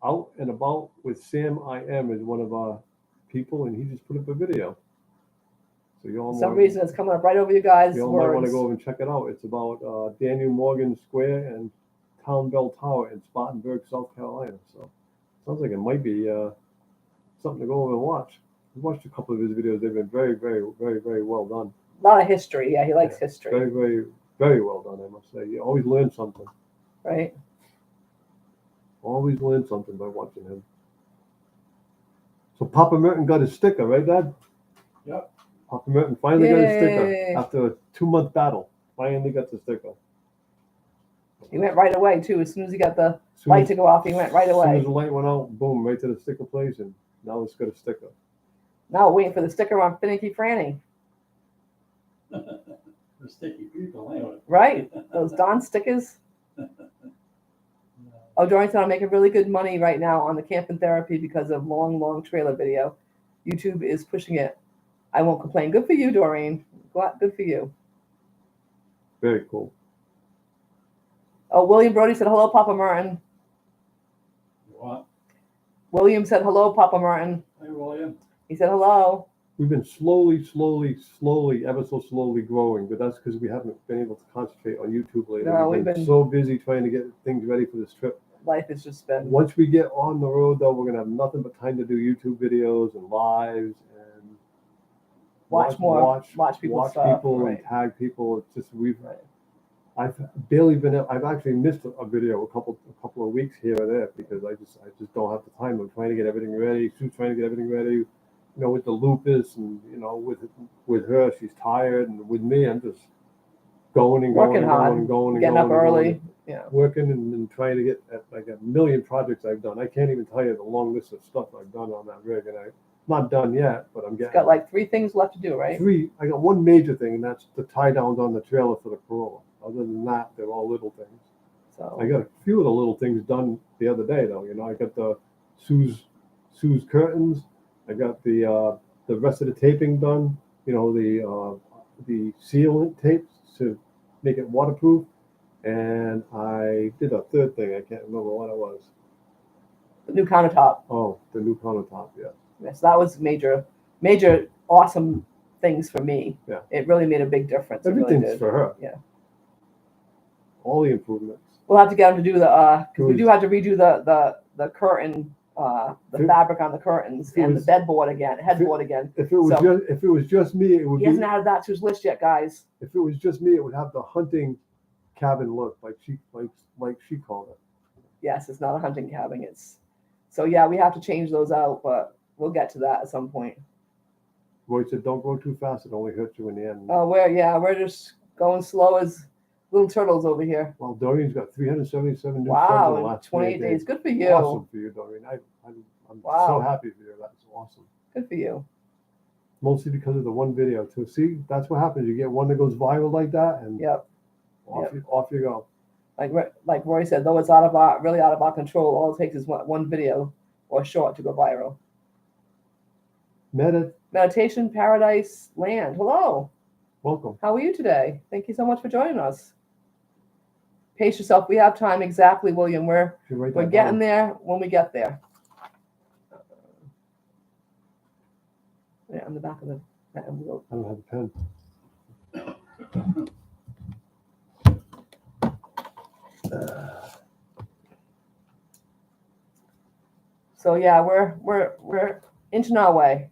Out and About with Sam I Am is one of our people, and he just put up a video. So you all For some reason, it's coming up right over you guys' you all might want words. to go over and check it out. It's about Daniel Morgan Square and Town Bell Tower in Spartanburg, South Carolina. So sounds like it might be something to go over and watch. I watched a couple of his videos. They've been very, very, very, very well done. A lot of history. Yeah, he likes history. Very, very, very well done, I must say. You always learn something. Right? Always learn something by watching him. So Papa Merton got his sticker, right, Dad? Yep. Papa Merton finally got his Yay. sticker after a 2-month battle. Finally got the sticker. He went right away, too. As soon as he got the Soon light as- to go off, he went right As soon away. as the light went out, boom, right to the sticker place, and now it's got a sticker. Now waiting for the sticker on Finicky Franny. The sticky people, anyway. Right? Those Don stickers. Oh, Doreen said I'm making really good money right now on the camping therapy because of long trailer video. YouTube is pushing it. I won't complain. Good for you, Doreen. Good for you. Very cool. Oh, William Brody said hello, Papa Merton. What? William said hello, Papa Merton. Hey, William. He said hello. We've been slowly, ever so slowly growing, but that's because we haven't been able to concentrate on YouTube lately. No, we've we've been been- so busy trying to get things ready for this trip. Life has just been. Once we get on the road, though, we're gonna have nothing but time to do YouTube videos and lives and Watch people's stuff, people right. and tag people. It's just Right. I've barely been. I've actually missed a video a couple of weeks here or there because I just don't have the time. I'm trying to get everything ready. Sue's trying to get everything ready. You know, with the lupus and with her, she's tired, and with me, I'm just going and going Working and hard, going and going and Getting going up and going. early. Yeah. Working and trying to get at like a million projects I've done. I can't even tell you the long list of stuff I've done on that rig, and I'm not done yet, but I'm It's getting got like 3 things left to do, right? three. I got one major thing, and that's the tie downs on the trailer for the Corolla. Other than that, they're all little things. So I got a few of the little things done the other day, though. I got the Sue's curtains. I got the rest of the taping done. The sealant tapes to make it waterproof. And I did a third thing. I can't remember what it was. the new countertop. Oh, the new countertop. Yeah. Yes, that was major, awesome things for me. Yeah. It really made a big difference. It really Everything's did. for her. Yeah. All the improvements. We'll have to get them to do the because we It do was- have to redo the curtain, the It- fabric on the curtains it and was- the headboard again. If it was So- just me, it would He be. hasn't added that to his list yet, guys. If it was just me, it would have the hunting cabin look, like she called it. Yes, it's not a hunting cabin. It's so yeah, we have to change those out, but we'll get to that at some point. Roy said, "Don't go too fast; it only hurts you in the end." Oh, we're just going slow as little turtles over here. Well, Doreen's got 377 new subs in the Wow, in last 28 days. Good for you. Awesome for you, Doreen. I'm Wow. so happy for you. That's awesome. Good for you. Mostly because of the one video too. See, that's what happens. You get one that goes viral like that, and Yep. off you go. Like Roy said, though it's really out of our control. All it takes is one video or short to go viral. Meditation Paradise Land. Hello. Welcome. How are you today? Thank you so much for joining us. Pace yourself. We have time. Exactly, William. We're getting there when we get there. Yeah, on the back of the envelope. I don't have a pen. So yeah, we're inching our way.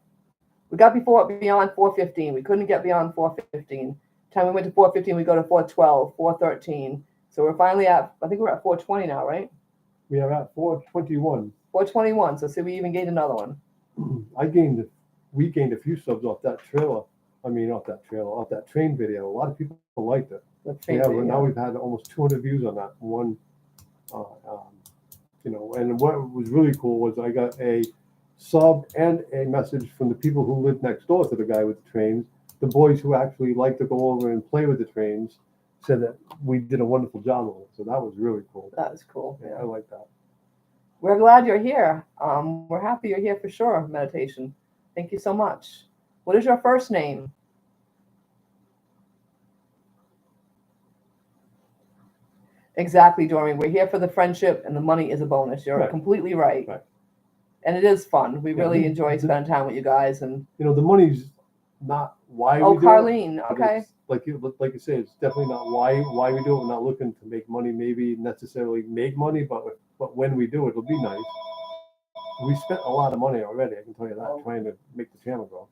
We got beyond 415. We couldn't get beyond 415. Time we went to 415, we go to 412, 413. So we're finally I think we're at 420 now, right? We are at 421. 421. So see, we even gained another one. We gained a few subs off that trailer. Off that train video. A lot of people liked it. Now we've had almost 200 views on that one. And what was really cool was I got a sub and a message from the people who lived next door to the guy with the trains the boys who actually like to go over and play with the trains said that we did a wonderful job of it. So that was really cool. That was cool. Yeah, Yeah. I like that. We're glad you're here. We're happy you're here for sure, Meditation. Thank you so much. What is your first name? Exactly, Doreen. We're here for the friendship, and the money is a bonus. You're Right. completely right. Right. And it is fun. We Yeah, really enjoy spending time with you guys. And You know, the money's not why oh, we do it. Carlene, but okay. it's, like you say, it's definitely not why we do it. We're not looking to make money, maybe necessarily make money, but when we do it, it'll be nice. We spent a lot of money already. I can tell you that, trying to make the channel grow.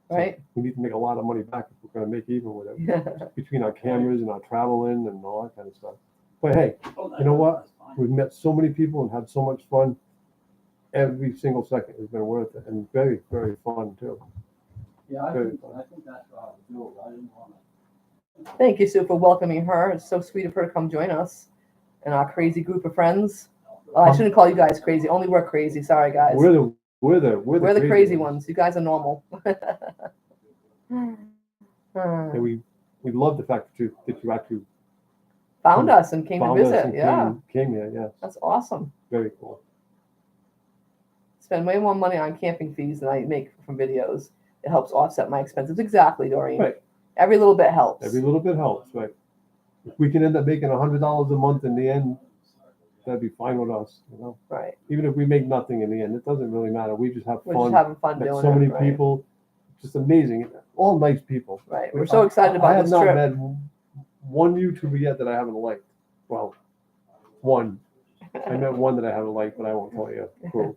So Right. we need to make a lot of money back if we're going to make even with it, Yeah. between our cameras and our traveling and all that kind of stuff. But hey, you know what? We've met so many people and had so much fun. Every single second has been worth it, and very, very fun too. Yeah, I Very think, fun. I think that's what I would do. I didn't want to. Thank you, Sue, for welcoming her. It's so sweet of her to come join us and our crazy group of friends. Well, I shouldn't call you guys crazy. Only we're crazy. Sorry, guys. We're the crazy ones. You guys are normal. And we love the fact that you actually Found us and came to found us visit. and Yeah, came here. Yes, that's awesome. very cool. Spend way more money on camping fees than I make from videos. It helps offset my expenses. Exactly, Doreen. Right. Every little bit helps. Every little bit helps, right? If we can end up making $100 a month in the end, that'd be fine with us, you know. Right. Even if we make nothing in the end, it doesn't really matter. We just have We're fun. just having fun Met doing so it. many right. people, just amazing. All nice people. Right. We're so excited I about have this not trip. met one YouTuber yet that I haven't liked. Well, one. I met one that I haven't liked, but I won't tell you who.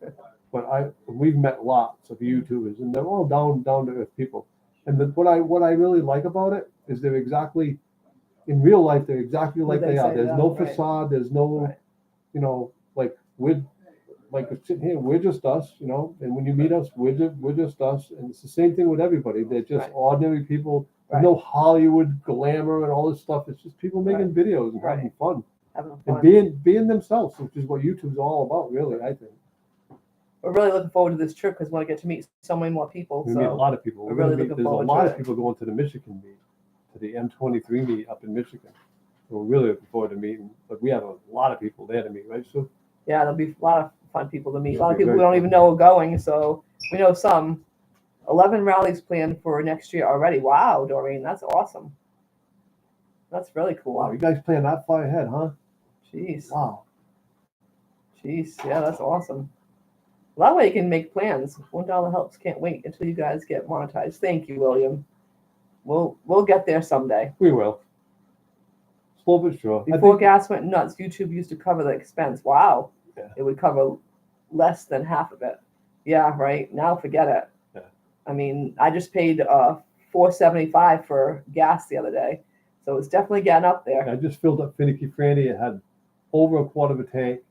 But we've met lots of YouTubers, and they're all down to earth people. And what I really like about it is they're exactly in real life. They're exactly Who like they they are. say There's they no are, right. facade. There's no, Right. you know, like we're sitting here. We're just us, you know. And when you meet us, we're just us. And it's the same thing with everybody. They're just Right. ordinary people. There's Right. no Hollywood glamour and all this stuff. It's just people making videos and having fun. Having And fun. being themselves, which is what YouTube's all about, really. I think We're really looking forward to this trip because we want to get to meet so many more people. we meet a So lot of people. we're We're gonna really meet. looking There's a forward lot to of it. people going to the Michigan meet, to the M23 meet up in Michigan. So we're really looking forward to meeting. But we have a lot of people there to meet, right? So yeah, there'll be a lot of fun people to meet. A It'll lot of be people we very don't fun. even know are going. So we know some. 11 rallies planned for next year already. Wow, Doreen, that's awesome. That's really cool. wow, you guys plan that far ahead, huh? Jeez. Wow. Jeez. Yeah, that's awesome. Well, that way you can make plans. $1 helps. Can't wait until you guys get monetized. Thank you, William. We'll get there someday. We will. Slow but sure. I Before think- gas went nuts, YouTube used to cover the expense. Wow. Yeah. It would cover less than half of it. Yeah, right. Now forget it. Yeah. I mean, I just paid $4.75 for gas the other day. So it's definitely getting up there. I just filled up Finicky Franny. It had over a quart of a tank.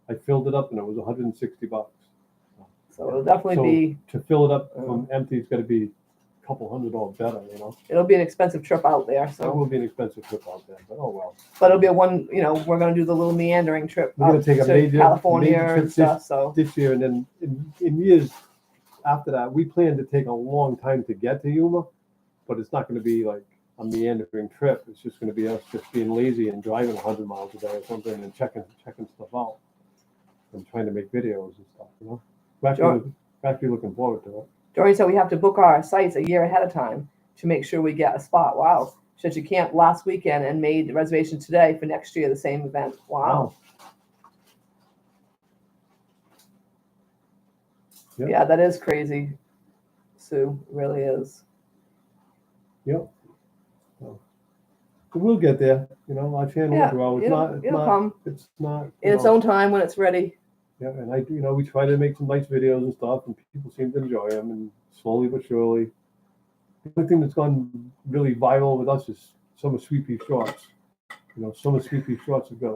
I filled it up and it was $160. So it'll definitely So be to fill it up from empty, it's got to be a couple $100 better, you know. it'll be an expensive trip out there. That So will be an expensive trip out there, but oh well. but it'll be a one, we're gonna do the little meandering trip We're gonna up take a to major California trip and stuff. So this year, and then in years after that, we plan to take a long time to get to Yuma, but it's not going to be like a meandering trip. It's just going to be us just being lazy and driving 100 miles a day or something and checking stuff out and trying to make videos and stuff. You know, we're actually looking forward to it. Doreen said we have to book our sites a year ahead of time to make sure we get a spot. Wow. She said she camped last weekend and made reservations today for next year, the same event. Wow. Yep. Yeah, that is crazy, Sue. It really is. Yep. So, we'll get there. You know, our channel will grow. It's it'll come It's not. in its own time when it's ready. Yeah, and we try to make some nice videos and stuff, and people seem to enjoy them, and slowly but surely. The only thing that's gone really viral with us is some of Sweet Pea Shorts. Some of Sweet Pea Shorts have got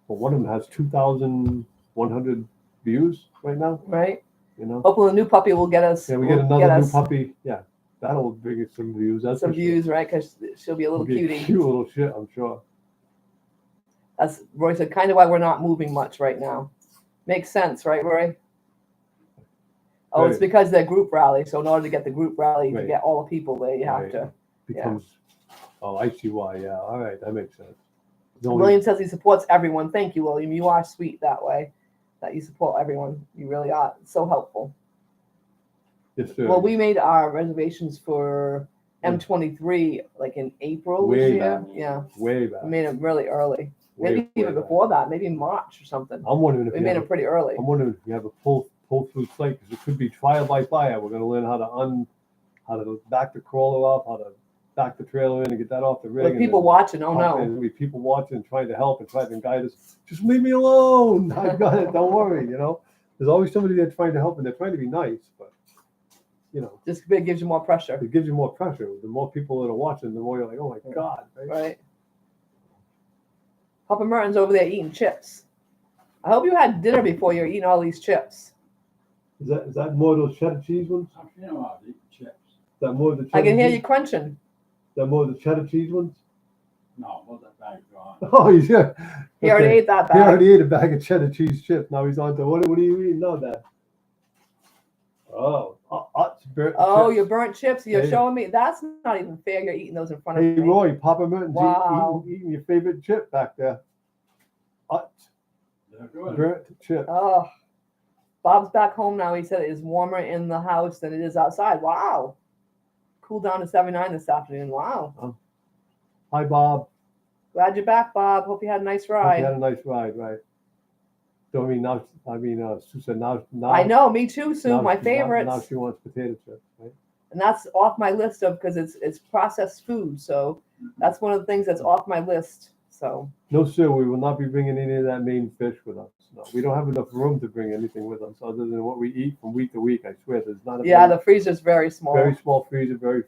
one of them has 2,100 views right now. Right. Hopefully the new puppy will get us. Yeah, we get another new puppy. Yeah, that'll bring us some views. That's some for sure. views, right? Because she'll be a little Be a cutie. cute little shit, I'm sure. That's Roy said. Kind of why we're not moving much right now. Makes sense, right, Roy? Oh, it's Right. because they're group rally. So in order to get the group rally to Right. get all the people there, you have Right. to becomes. Oh, I see why. Yeah, all right, that makes sense. It's only- William says he supports everyone. Thank you, William. You are sweet that way. That you support everyone. You really are. It's so helpful. Yes, sir. Well, we made our reservations for M23 like in April this Way year. back. Yeah, Way back. we made them really early. Maybe way even back. before that. Maybe March or something. I'm wondering if We you made have them pretty early. I'm wondering if you have a pull through site, because it could be trial by fire. We're going to learn how to back the crawler off, how to back the trailer in and get that off the rig. With and people then watching. Oh there's no. going to be people watching, trying to help and trying to guide us. Just leave me alone. I got it. Don't worry. You know, there's always somebody there trying to help, and they're trying to be nice, but you know, Just gives you more pressure. it gives you more pressure. The more people that are watching, the more you're like, oh my God. Right? Right. Papa Merton's over there eating chips. I hope you had dinner before you're eating all these chips. Is that more of those cheddar cheese ones? I'm feeling about eating chips. Is that more of the cheddar I can hear cheese? you crunching. Is that more of the cheddar cheese ones? No, what that bag's gone. Oh, yeah. He already Okay. ate that He bag. already ate a bag of cheddar cheese chips. Now he's on to what are you eating now, Dad? Oh, burnt Oh, chips. your burnt chips. You're Hey. showing me. That's not even fair. You're eating those in front of Hey, me. Roy, Papa Merton's Wow. eating your favorite chip back there. They're good. Burnt chip. Oh, Bob's back home now. He said it is warmer in the house than it is outside. Wow. Cool down to 79 this afternoon. Wow. Hi, Bob. Glad you're back, Bob. Hope you had a nice Hope you ride. had a nice ride, right? So Sue said now. I know, me too, Sue. now My she- favorites. Now she wants potato chips, right? And that's off my list of because it's processed food. So that's one of the things that's off my list. So No, sir, we will not be bringing any of that Maine fish with us. No, we don't have enough room to bring anything with us other than what we eat from week to week. I swear, there's not a yeah, the freezer's very small. very small freezer, very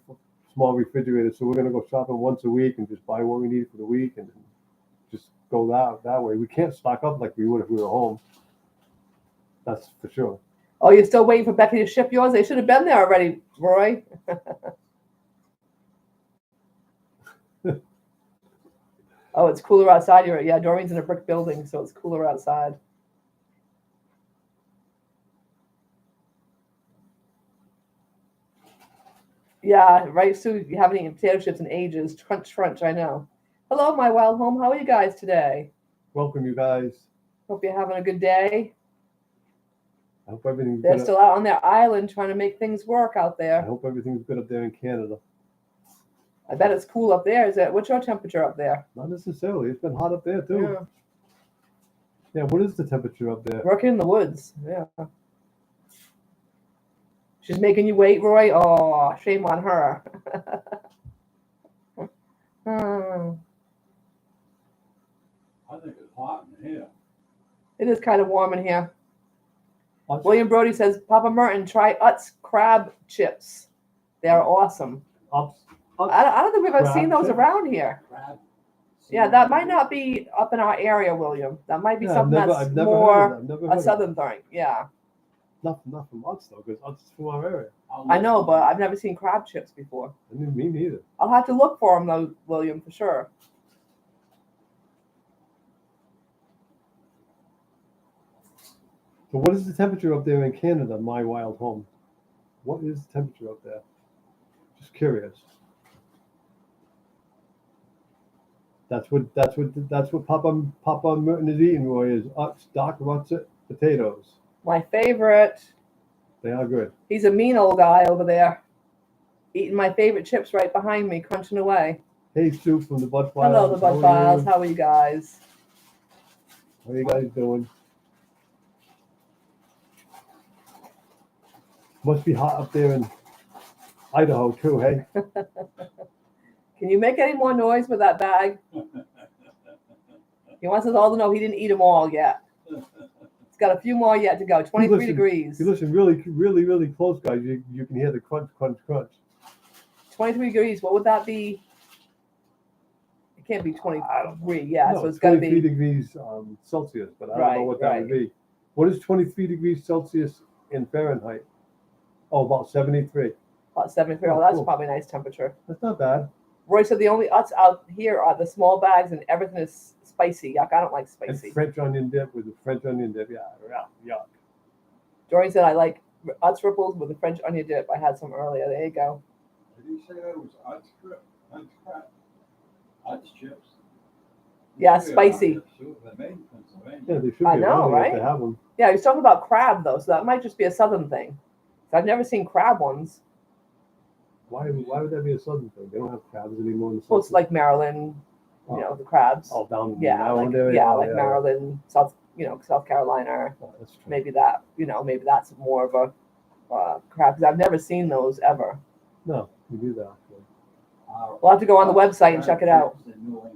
small refrigerator. So we're gonna go shopping once a week and just buy what we need for the week and then just go that way. We can't stock up like we would if we were home. That's for sure. Oh, you're still waiting for Becky to ship yours? They should have been there already, Roy. Oh, it's cooler outside. You're right. Yeah, Doreen's in a brick building, so it's cooler outside. Yeah, right, Sue. You haven't eaten potato chips in ages. Crunch, crunch, I know. Hello, my wild home. How are you guys today? Welcome, you guys. Hope you're having a good day. I hope everything's They're good. still out on their island trying to make things work out I there. hope everything's good up there in Canada. I bet it's cool up there. Is it? What's your temperature up there? Not necessarily. It's been hot up there too. Yeah. Yeah. What is the temperature up there? Working in the woods. Yeah. She's making you wait, Roy. Oh, shame on her. Hmm. I think it's hot in here. It is kind of warm in here. Us- William Brody says, Papa Merton, try Utz crab chips. They're awesome. Ups- I don't think we've ever Crab seen those chips? around here. Crab. Yeah, that might not be up in our area, William. That might be Yeah, something that's I've never more heard of it. I've never heard a of southern thing. Yeah, it. Not from us though, because us is from our area. I know, but I've never seen crab chips before. I mean, me neither. I'll have to look for them though, William, for sure. So what is the temperature up there in Canada, my wild home? What is the temperature up there? Just curious. That's what Papa Merton is eating, Roy, is Doc Rutset potatoes. My favorite. They are good. He's a mean old guy over there, eating my favorite chips right behind me, crunching away. Hey, Sue from the Bud Files. Hello, the Bud Files. How are you guys? How are you guys doing? Must be hot up there in Idaho too, hey? Can you make any more noise with that bag? He wants us all to know he didn't eat them all yet. He's got a few more yet to go. 23 Listen, degrees. If you lison really close, guys, you can hear the crunch, crunch, crunch. 23 degrees. What would that be? It can't be 23. Yeah, No, so it's got to 23 be. degrees Celsius, but I don't know what that would be. What is 23 degrees Celsius in Fahrenheit? Oh, about 73. About 73. Oh, Oh, that's cool. probably a nice temperature. That's not bad. Roy said the only Utz out here are the small bags and everything is spicy. Yuck, I don't like And spicy. French onion dip with the French onion dip. Yeah, yuck. Doreen said I like Utz ripples with the French onion dip. I had some earlier. There you go. I you say that was Ud's chips? Yeah, They should be spicy. around here, too. They're made in Pennsylvania. Yeah, they should be I know, around here if right? they have them. Yeah, he's talking about crab though, so that might just be a southern thing. I've never seen crab ones. Why would that be a southern thing? They don't have crabs anymore in the Well, it's like Maryland, you know, the crabs. all down in Yeah, Maryland like, area. yeah, Oh, like Maryland, South Carolina. Oh, that's true. Maybe that, maybe that's more of a crab because I've never seen those ever. No, you do that. We'll have to go on the website and check it out. In New England.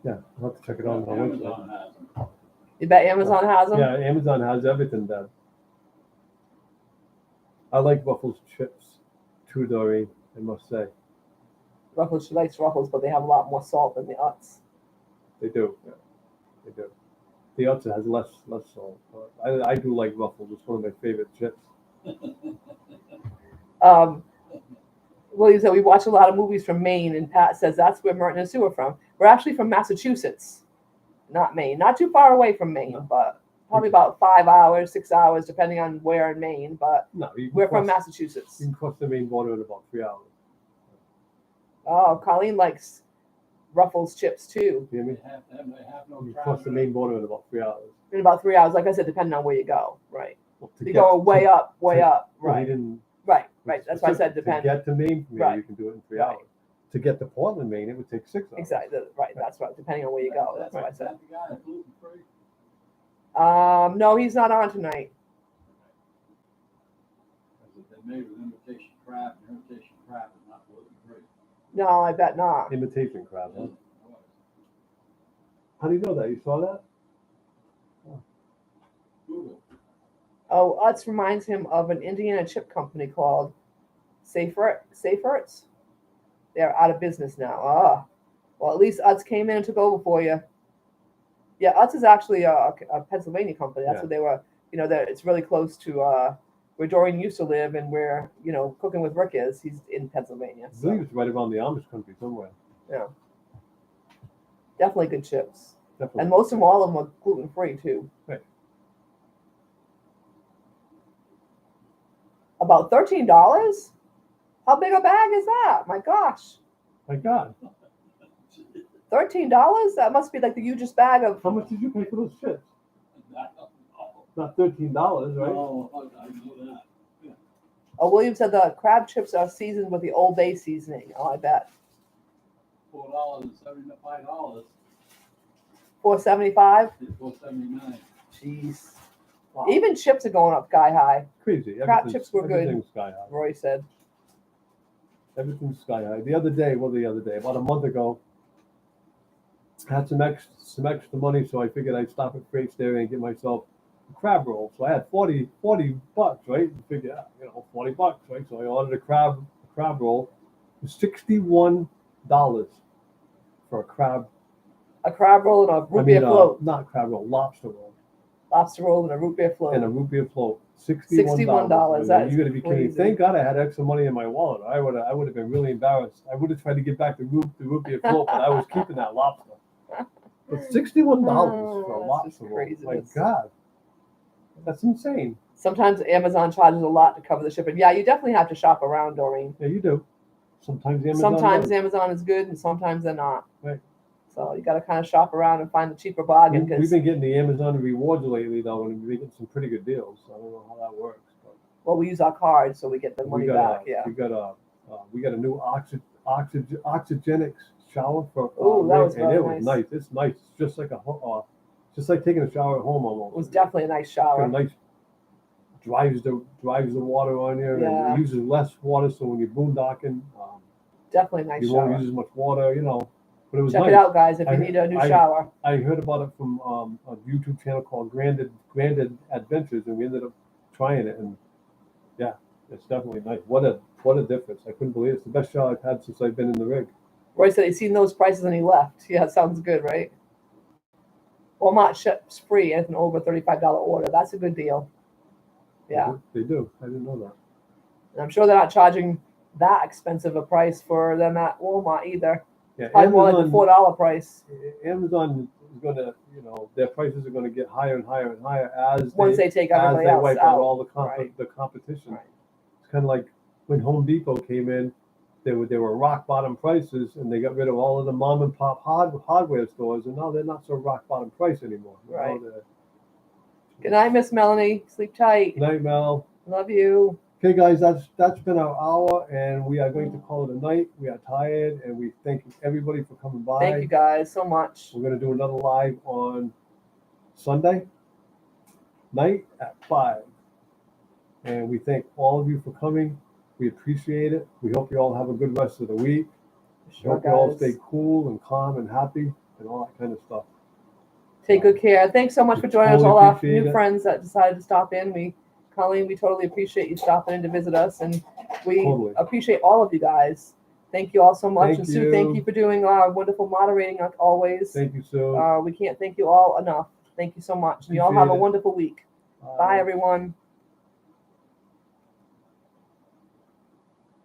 Yeah, I'll have to check it out on the website. Amazon has them. You bet Amazon has them? Yeah, Amazon has everything done. I like Ruffles chips too, Doreen, I must say. Ruffles, she likes Ruffles, but they have a lot more salt than the Utz. They do. Yeah, they do. The Utz has less salt. But I do like Ruffles. It's one of my favorite chips. William said we watch a lot of movies from Maine, and Pat says that's where Merton and Sue are from. We're actually from Massachusetts, not Maine. Not too far away from Maine, but probably about 5 hours, 6 hours, depending on where in Maine. But No, we're from Massachusetts. You can cross the Maine border in about 3 hours. Oh, Colleen likes Ruffles chips too. You hear me? They have no You crab cross the in Maine it. border in about 3 hours. In about 3 hours, like I said, depending on where you go. Right. Well, If you go way up, well, he right, didn't. right. That's why I said depend. To get to Maine from here, Right. you can do it in 3 Right. hours. To get to Portland, Maine, it would take 6 hours. Exactly. Right. That's right. Depending on where you go. That's what I Is said. that the guy that's gluten-free? No, he's not on tonight. Because they made with imitation crab, and imitation crab is not gluten-free. No, I bet not. Imitation crab, huh? How do you know that? You saw that? Google. Oh, Utz reminds him of an Indiana chip company called Saferts. They're out of business now. Well, at least Utz came in and took over for you. Yeah, Utz is actually a Pennsylvania company. That's Yeah. what they were. It's really close to where Dorian used to live and where Cooking with Rick is. He's in Pennsylvania. I So believe it's right around the Amish country somewhere. yeah, definitely good chips, Definitely. and most of them, all of them are gluten free too. Right. About $13. How big a bag is that? My gosh, My God, $13? That must be like the hugest bag of. how much did you pay for those chips? I don't know. Not $13, right? No, I know that. Oh, William said the crab chips are seasoned with the Old Bay seasoning. Oh, I bet. $4.75. $4.75. $4.79. Jeez. Wow. Even chips are going up sky high. Crazy. crab Everything's- chips were good. Everything's sky high. Roy said. Everything's sky high. The other day, about a month ago, I had some extra money, so I figured I'd stop at Freight Dairy and get myself a crab roll. So I had 40 bucks, right? You figure, $40, right? So I ordered a crab roll. It was $61 for a crab. A crab roll and a root beer float. Not crab roll, lobster roll. Lobster roll and a root beer float. And a root beer float. $61. That is You got to be kidding me. crazy. Thank God I had extra money in my wallet. I would have been really embarrassed. I would have tried to get back the root beer float, but I was keeping that lobster. But $61 for a that's lobster just roll. crazy. My God, that's insane. Sometimes Amazon charges a lot to cover the shipping. Yeah, you definitely have to shop around, Doreen. Yeah, you do. Sometimes Amazon. Sometimes does. Amazon is good and sometimes they're not. Right. So you got to kind of shop around and find the cheaper bargain. We've Because been getting the Amazon rewards lately, though, and we've been getting some pretty good deals. I don't know how that works. But well, we use our card, so we get the money back. Yeah. We got a new oxygenics shower for. Ooh, that was and very it was nice. nice. It's nice. It's just like just like taking a shower at home almost. It was definitely a nice Got shower. a nice drives the water on here, and Yeah. it uses less water. So when you're boondocking, Definitely a nice you shower. won't use as much water, But it was Check nice. it out, guys, if you I- need a new I- shower. I heard about it from a YouTube channel called Grandad Adventures, and we ended up trying it, and yeah, it's definitely nice. What a difference! I couldn't believe it. It's the best shower I've had since I've been in the rig. Roy said he's seen those prices and he left. Yeah, sounds good, right? Walmart ships free and an over $35 order. That's a good deal. Yeah, They do. I didn't know that. and I'm sure they're not charging that expensive a price for them at Walmart either. Yeah, Probably more like the $4 price Amazon is gonna, their prices are gonna get higher and higher and higher as once they take as everybody they else wipe out. out all the Right. the competition. Right. kind of like when Home Depot came in, they were rock bottom prices, and they got rid of all of the mom and pop hardware stores, and now they're not so rock bottom price anymore. Right. Now they're- Good night, Miss Melanie. Sleep tight. Good night, Mel. Love you. Okay, guys, that's been our hour, and we are going to call it a night. We are tired, and we thank everybody for coming by. Thank you guys so much. We're going to do another live on Sunday night at 5. And we thank all of you for coming. We appreciate it. We hope you all have a good rest of the week. We Sure, hope you all guys. stay cool and calm and happy and all that kind of stuff. Take good care. Thanks so much We for joining us, totally all our appreciate new it. friends that decided to stop in. Colleen, we totally appreciate you stopping in to visit us, and we Totally. appreciate all of you guys. Thank you all so much. Thank And Sue, thank you. you for doing our wonderful moderating like always. Thank you, Sue. We can't thank you all enough. Thank you so much. And you all have a Appreciate it. wonderful week. Bye, everyone.